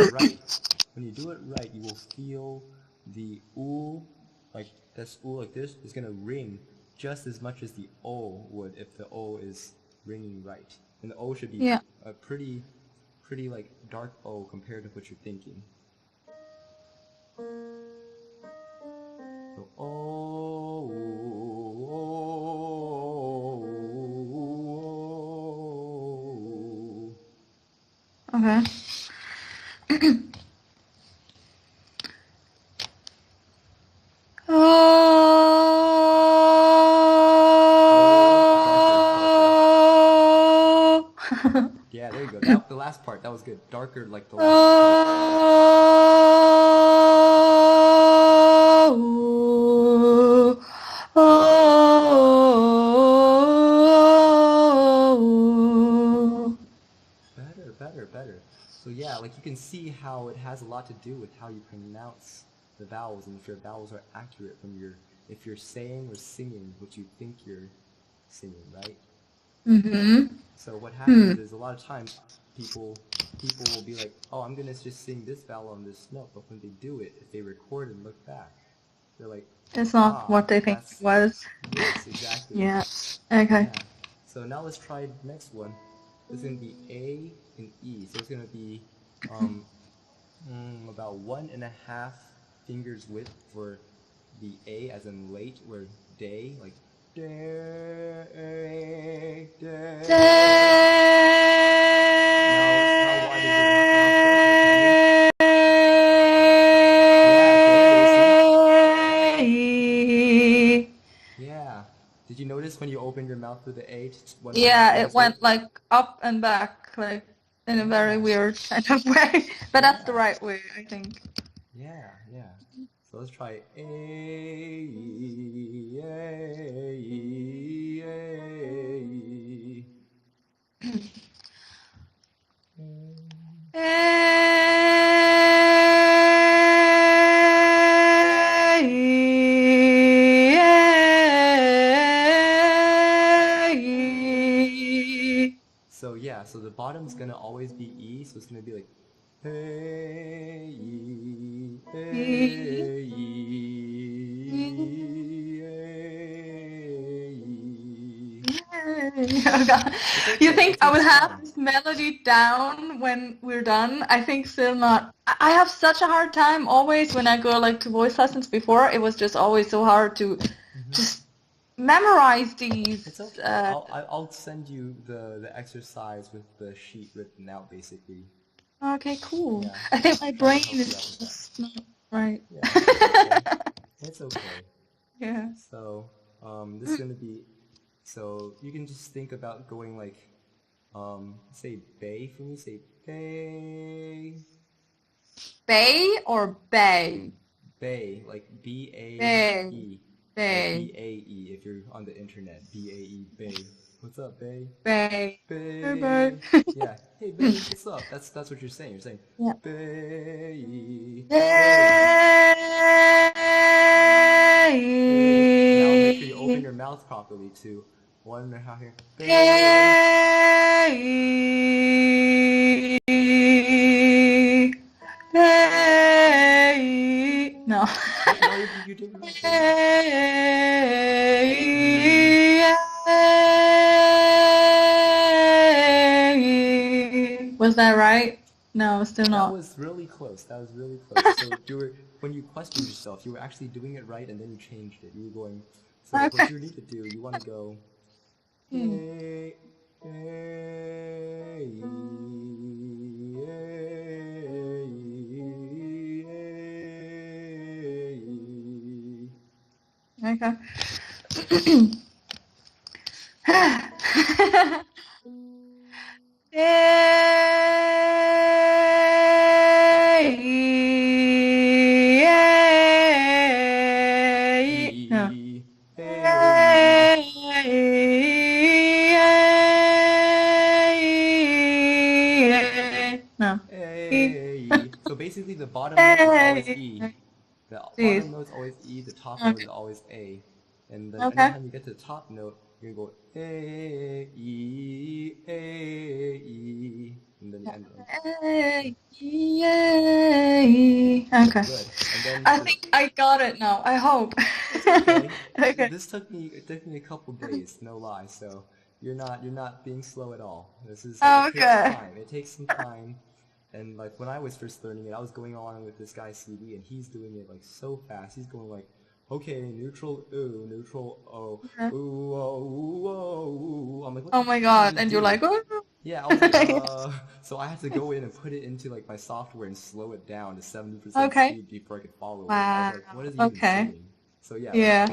it right, you will feel the oo, like this oo like this is gonna ring just as much as the o would if the o is ringing right. And the o should be Yeah. a pretty like dark o compared to what you're thinking. So oh, Okay. Oh. yeah, there you go. That the last part that was good. Darker like the last part. Oh. Oh. Better. So yeah, like you can see how it has a lot to do with how you pronounce the vowels and if your vowels are accurate from if you're saying or singing what you think you're singing, right? Mm-hmm. So what Hmm. happens is a lot of times people will be like, oh, I'm gonna just sing this vowel on this note, but when they do it, if they record and look back, they're like, It's not ah, what they think it that's was. yes, exactly. Yeah. Okay. Yeah. So now let's try the next one. It's gonna be A and E. So it's gonna be um about 1.5 fingers width for the A as in late, where day, like day, day. Now, how wide is your mouth go? Pay attention. Yeah, okay, there, see? Yeah. Did you notice when you opened your mouth for the A, it's 1.5 Yeah, it fingers width? went like up and back, like in a very Yeah. weird kind of way. But that's the Yeah. right way, I think. Yeah. So let's try A, E, A, E, A, E. So yeah, so the bottom's gonna always be E, so it's gonna be like hey, E, hey, E, hey, E. Oh God. It's You okay, think it I will takes have time. this melody down when we're done? I think still not. I have such a hard time always when I go like to voice lessons before. It was just always so hard to just memorize these. It's okay. I'll send you the exercise with the sheet written out basically. Okay, cool. Yeah, I think my try to brain help you out is with that. just not right. Yeah, it's okay. It's okay. Yeah. So, this is gonna be, so you can just think about going like, say bay for me, say bay, Bay or bay? bay, like Bay. B-A-E, like Bay. B-A-E if you're on the internet, B-A-E, bay. What's up, bay? Bay. Hey, bay. Bay. Yeah, hey bay, what's up? That's what you're saying. You're saying Yeah. bay, bay. Hey, now make sure you open Bay. your mouth properly too. 1.5 here. Bay. Bay. Bay. No. No, you did it right though. Was that right? No, still That not. was really close. That was really close. So you were when you questioned yourself, you were actually doing it right, and then you changed it. You were going. So what Okay. you need to do, you want to go. Hmm. Hey, hey, Okay. No. No. hey. So basically, the bottom note is always E. The Jeez. bottom note's always E, the top note is Okay. always A. And then Okay. anytime you get to the top note, you're going to go A, E, A, E. And then you end on. Yay, yay. Okay. Good. And then I for think I got it now. I hope. it's okay. Okay. This took me a couple days, no lie. So you're not being slow at all. This is like it takes Okay. time. It takes some time. And like when I was first learning it, I was going on with this guy's CD, and he's doing it like so fast. He's going like, okay, neutral ooh, neutral o, Okay. ooh, oh, ooh, oh, ooh. I'm like, what Oh the my heck did you God. just And you're do? like, oh. Yeah, I was like, Yes. so I had to go in and put it into like my software and slow it down to 70% Okay. speed before I could follow it. I was Wow. like, what is he even Okay. saying? So yeah, like Yeah.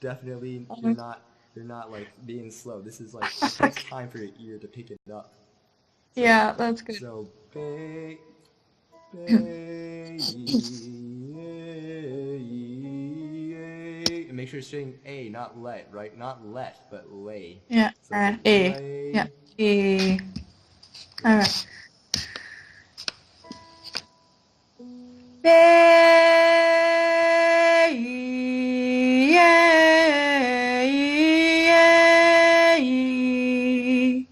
definitely Okay. you're not like being slow. This is like it takes time for your ear to pick it up. So Yeah, that's good. so ba ba and make sure you're saying A, not let, right? Not let, but lay. Yeah. So it's like E. Yeah. lay. E. All Good. right. Yay.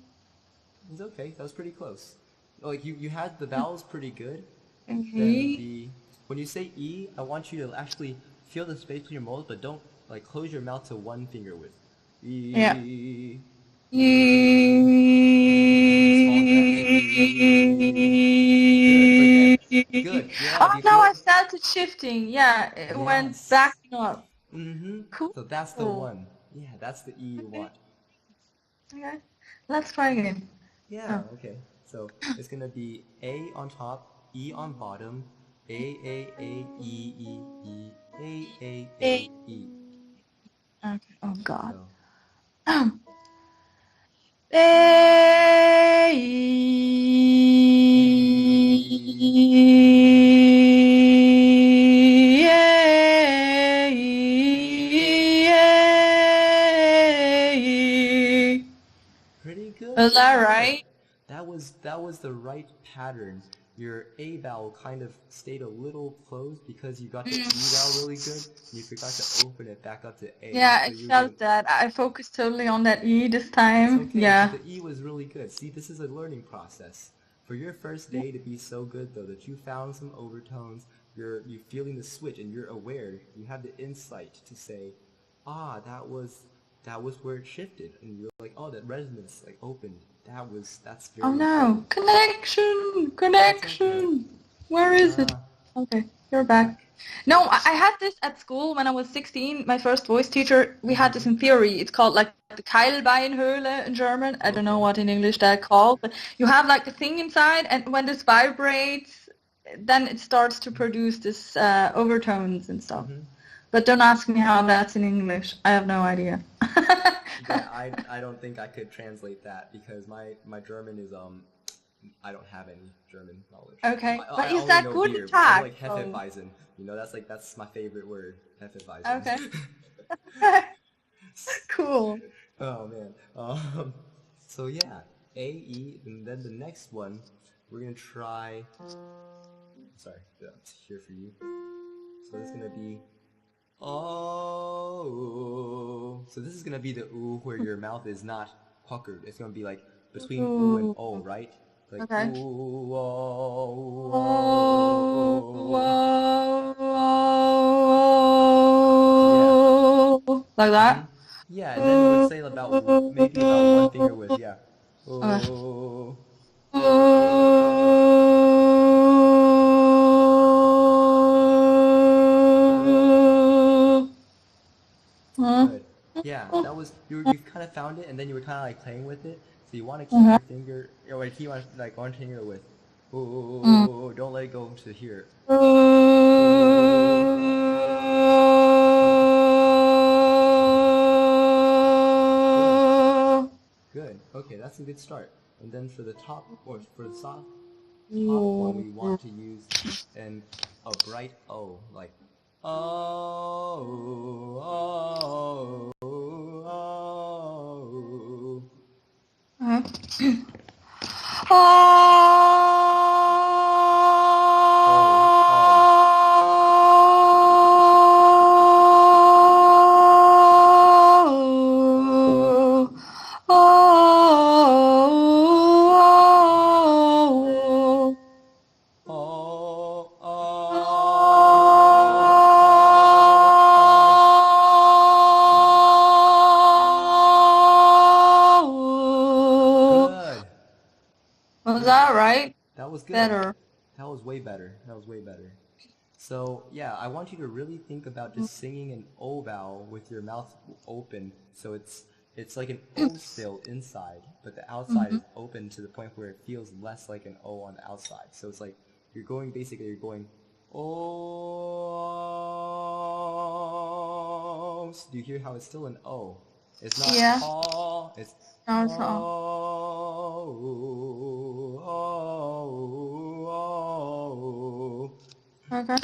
It's okay. That was pretty close. Like you had the vowels pretty good. Then Okay. the when you say E, I want you to actually feel the space between your molars, but don't like close your mouth to one finger with Yeah. E. E. And then small breath. E. Good. Again. Good. Yeah. Oh, Do you now feel I it? felt it shifting. Yeah, it went back Yes. up. Mm-hmm. Cool. So that's the one. Yeah, that's the E you Okay. want. Okay. Let's try again. Yeah, Oh. okay. So it's gonna be A on top, E on bottom, Eh. A. Okay. Oh God. So Eh. A. Pretty good, Is pretty that good. right? That was the right pattern. Your A vowel kind of stayed a little closed because you got the E vowel really good. And you forgot to open it back up to A. Yeah, So I you're going. felt that. I focused totally on that E this It's time. okay, but Yeah. the E was really good. See, this is a learning process. For your first day to be so good though that you found some overtones, you're feeling the switch and you're aware, you have the insight to say, ah, that was where it shifted, and you're like, oh, that resonance like opened. That's Oh very no. important. Connection! It's okay. Connection! Where is it? Ah, Okay, you're back. No, I had this at school when I was 16. My first voice teacher, we had this mm-hmm. in theory. It's called like the Keilbeinhöhle in German. I don't know Okay. what in English they're called, but you have like a thing inside, and when this vibrates, then it starts to produce this overtones and stuff. Mm-hmm. But don't ask me how that's in English. I have no idea. Yeah, I don't think I could translate that because my German is I don't have any German knowledge. Okay, but I you only said know guten beer. I know Tag, like so Hefeweizen. You know, that's my favorite word, Hefeweizen. okay. Cool. Oh man. So yeah, A E, and then the next one we're gonna try. Sorry, that's here for you. So this is gonna be oh. So this is gonna be the ooh where your mouth is not puckered. It's gonna be like between ooh and Ooh. oh, right? Like Okay. ooh oh Oh, oh. Yeah. whoa, like Mm-hmm. that. Yeah, and then we'll Oh, say about maybe about one finger width. Yeah. okay. Oh. Good. Yeah, that was you've kind of found it, and then you were kind of like playing with it. So you want to keep your finger, or like keep on like one finger with, oh, don't let it go to here. Oh, yeah, good, good. Okay, that's a good start. And then for the top, or for the top one, we want to use an a bright O, like oh, oh, oh. Oh, oh. that right? That was good. Better. That was way better. That was way better. So yeah, I want you to really think about just singing an O vowel with your mouth open. So it's like an O still inside, but the outside Mm-hmm. is open to the point where it feels less like an O on the outside. So it's like you're going basically you're going O. So do you hear how it's still an O? It's not Yeah. O. It's No, it's not. O. Okay.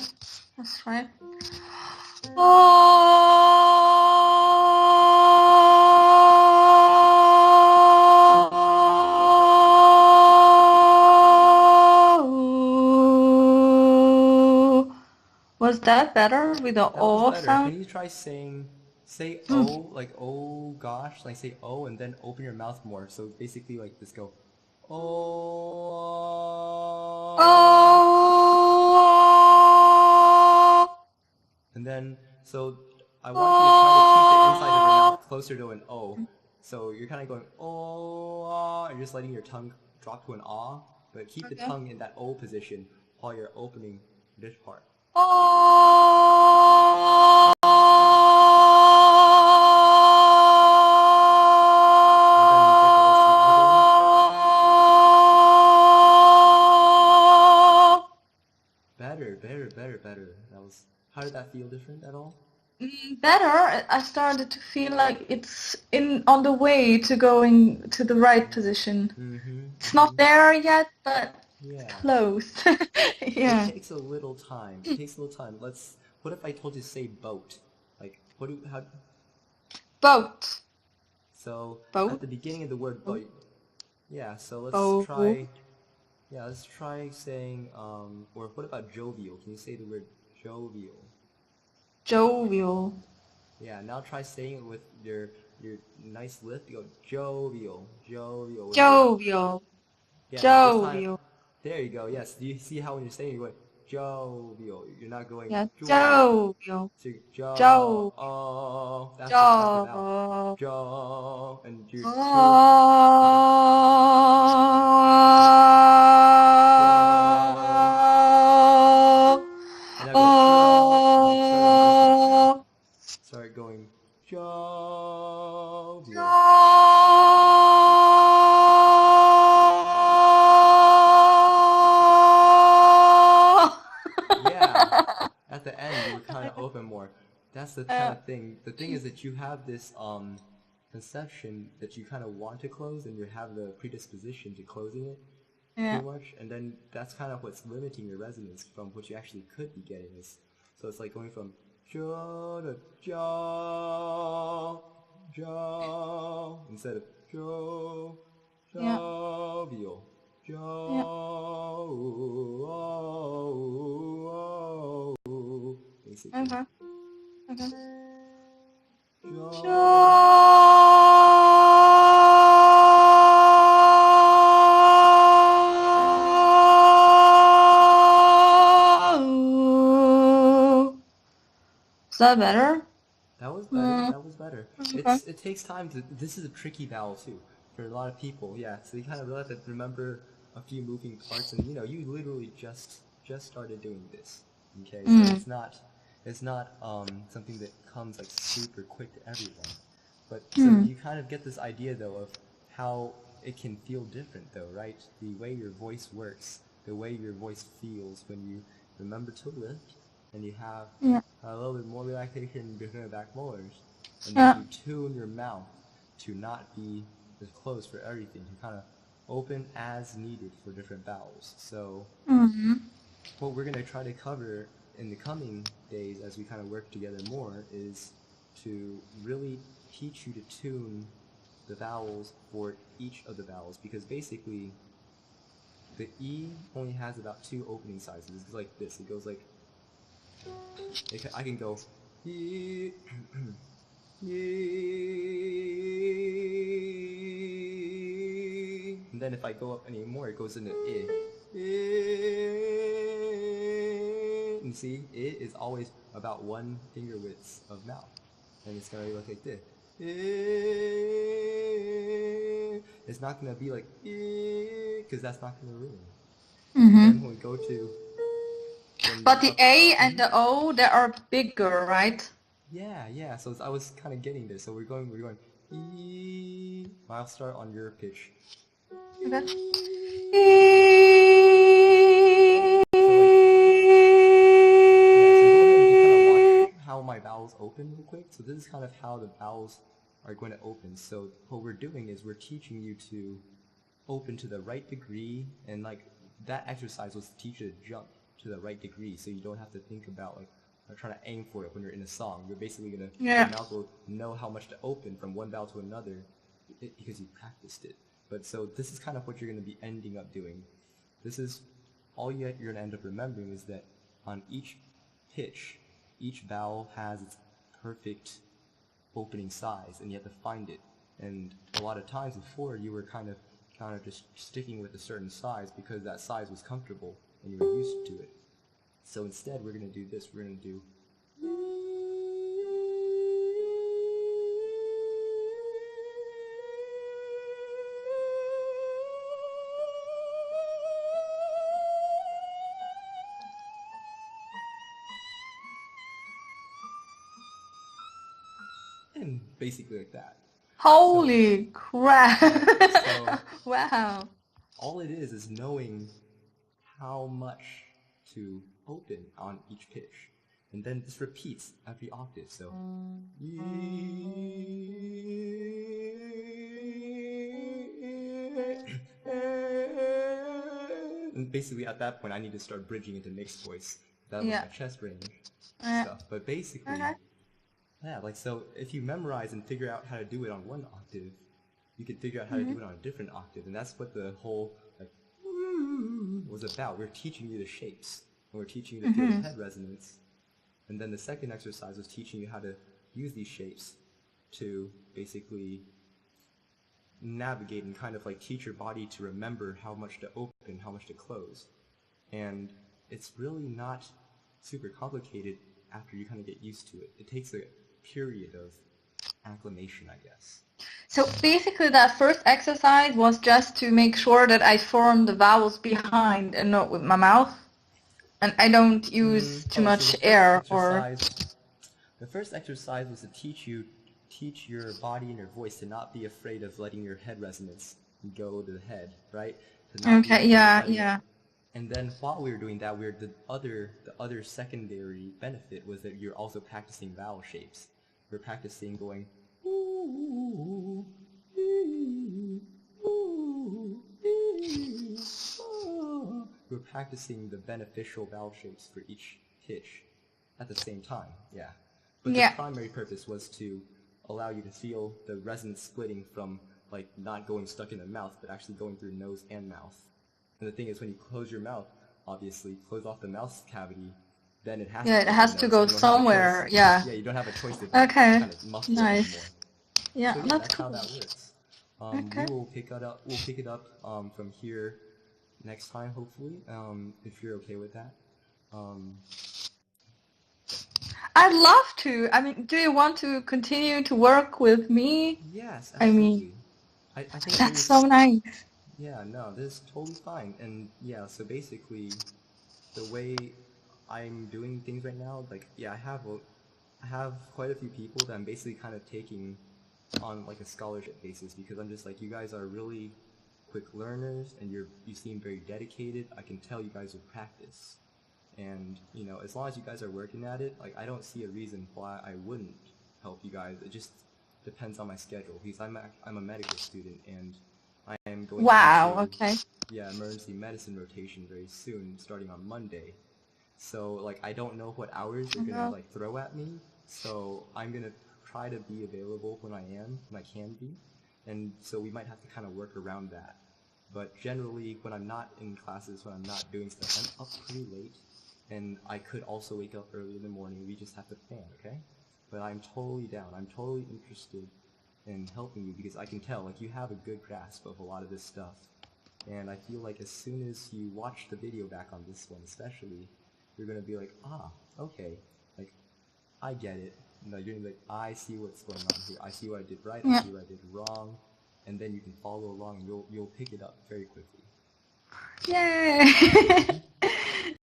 That's right. Oh. Was that better with the That was O better. sound? Can you try say Mm. oh, like oh gosh, like say oh and then open your mouth more. So basically like this go oh Oh. and then so I want you to try to keep the inside of your mouth closer to an O. So you're kind of going oh and just letting your tongue drop to an ah, but keep the Okay. tongue in that O position while you're opening this part. And then you get the little smile going. Better, better, better, better. That was. How did that feel different at all? Better. I started to feel like it's in on the way to going to the right position. Mm-hmm. It's not Mm-hmm. there yet, but it's Yeah. close. It Yeah. takes a little time. It takes a little time. Let's. What if I told you to say boat? Like, what do how? Boat. So at Boat. the beginning of the word Boat. boat. Yeah. So let's Boat. try. Yeah. Let's try saying. Or what about jovial? Can you say the word jovial? Jovial. Yeah. Now try saying it with your nice lift. You go jovial, jovial with your Jovial. yeah, this time, Jovial. there you go. Yes, do you see how when you're saying you're going jovial, you're not going Yeah. jovial. Jovial. So you Jovial. oh, that's the vowel. Jo. Jo, and you're two. Okay, jo, and now go jo, and then start going different. Start going jovial. Yeah, at the end you would kind of open more. That's the kind Yeah. of thing. The thing is that you have this conception that you kind of want to close, and you have the predisposition to closing it too Yeah. much, and then that's kind of what's limiting your resonance from what you actually could be getting. Is so it's like going from jo to jo, jo instead of jo, Yeah. jovial, Yeah. jo, basically. Okay. Okay. Jo. Jo. Is that better? That was better. Mm, That was better. okay. It takes time to. This is a tricky vowel too for a lot of people. Yeah, so you kind of really have to remember a few moving parts, and you literally just started doing this. Okay, so Mm, it's not something that comes like super quick to everyone. But so mm, you kind of get this idea though of how it can feel different though, right? The way your voice works, the way your voice feels when you remember to lift and you have yeah. a little bit more relaxation between the back molars, and then Yeah. you tune your mouth to not be as closed for everything, to kind of open as needed for different vowels. So Mm, what we're going to try to cover in the coming days as we kind of work together more is to really teach you to tune the vowels for each of the vowels, because basically the E only has about two opening sizes. It's like this. It goes like I can go E, E, and then if I go up any more, it goes into I. And see, I is always about one finger width of mouth, and it's gonna look like this. It's not gonna be like because that's not going to ruin it. Mm-hmm. Then when we go to But the A and the O, they are bigger, right? yeah. So I was kind of getting there. So we're going E. I'll start on your pitch. Okay. How my vowels open real quick. So this is kind of how the vowels are going to open. So what we're doing is we're teaching you to open to the right degree, and like that exercise was to teach you to jump to the right degree, so you don't have to think about like trying to aim for it when you're in a song. You're basically gonna your mouth will know how much to open from one vowel to another because you practiced it. But so this is kind of what you're gonna be ending up doing. This is all you're gonna end up remembering is that on each pitch, each vowel has its perfect opening size, and you have to find it. And a lot of times before, you were kind of just sticking with a certain size because that size was comfortable and you were used to it. So instead, we're going to do this. We're going to do and basically like that. Holy crap! So, wow. All it is knowing how much to open on each pitch. And then this repeats every octave. So and basically at that point I need to start bridging into mixed voice. That was my chest range stuff. But basically, yeah, like so if you memorize and figure out how to do it on one octave, you can figure out how to do it on a different octave. And that's what the whole like was about. We're teaching you the shapes, and we're teaching you to feel the head resonance. And then the second exercise was teaching you how to use these shapes to basically navigate and kind of like teach your body to remember how much to open, how much to close. And it's really not super complicated after you kind of get used to it. It takes a period of acclimation, I guess. So basically that first exercise was just to make sure that I form the vowels behind and not with my mouth. And I don't use too much air or... The first exercise was to teach your body and your voice to not be afraid of letting your head resonance go to the head, right? Okay, yeah. And then while we were doing that, the other secondary benefit was that you're also practicing vowel shapes. We're practicing going ooh, ee, ooh, ee, oh. We're practicing the beneficial vowel shapes for each pitch at the same time, yeah. But the primary purpose was to allow you to feel the resonance splitting from like not going stuck in the mouth, but actually going through nose and mouth. And the thing is, when you close your mouth, obviously, close off the mouth cavity, then it has to go somewhere, Yeah, you don't have a choice to kind of muffle it anymore. Yeah, so that's cool. How that works. We will pick it up. We'll pick it up from here next time, hopefully, if you're okay with that. I'd love to. I mean, do you want to continue to work with me? Yes, absolutely. I think that's so nice. Yeah, no, this is totally fine. And yeah, so basically, the way I'm doing things right now, like, yeah, I have quite a few people that I'm basically kind of taking on like a scholarship basis, because I'm just like, you guys are really quick learners and you seem very dedicated. I can tell you guys will practice. And, you know, as long as you guys are working at it, like, I don't see a reason why I wouldn't help you guys. It just depends on my schedule, because I'm a medical student, and I am going into emergency medicine rotation very soon, starting on Monday. So, like, I don't know what hours they're gonna, like, throw at me, so I'm gonna try to be available when I can be, and so we might have to kind of work around that. But generally, when I'm not in classes, when I'm not doing stuff, I'm up pretty late. And I could also wake up early in the morning. We just have to plan, okay? But I'm totally down. I'm totally interested in helping you, because I can tell, like, you have a good grasp of a lot of this stuff. And I feel like as soon as you watch the video back on this one especially, you're going to be like, okay, like, I get it. You know, you're going to be like, I see what's going on here. I see what I did right, I see what I did wrong. And then you can follow along and you'll pick it up very quickly. Yay!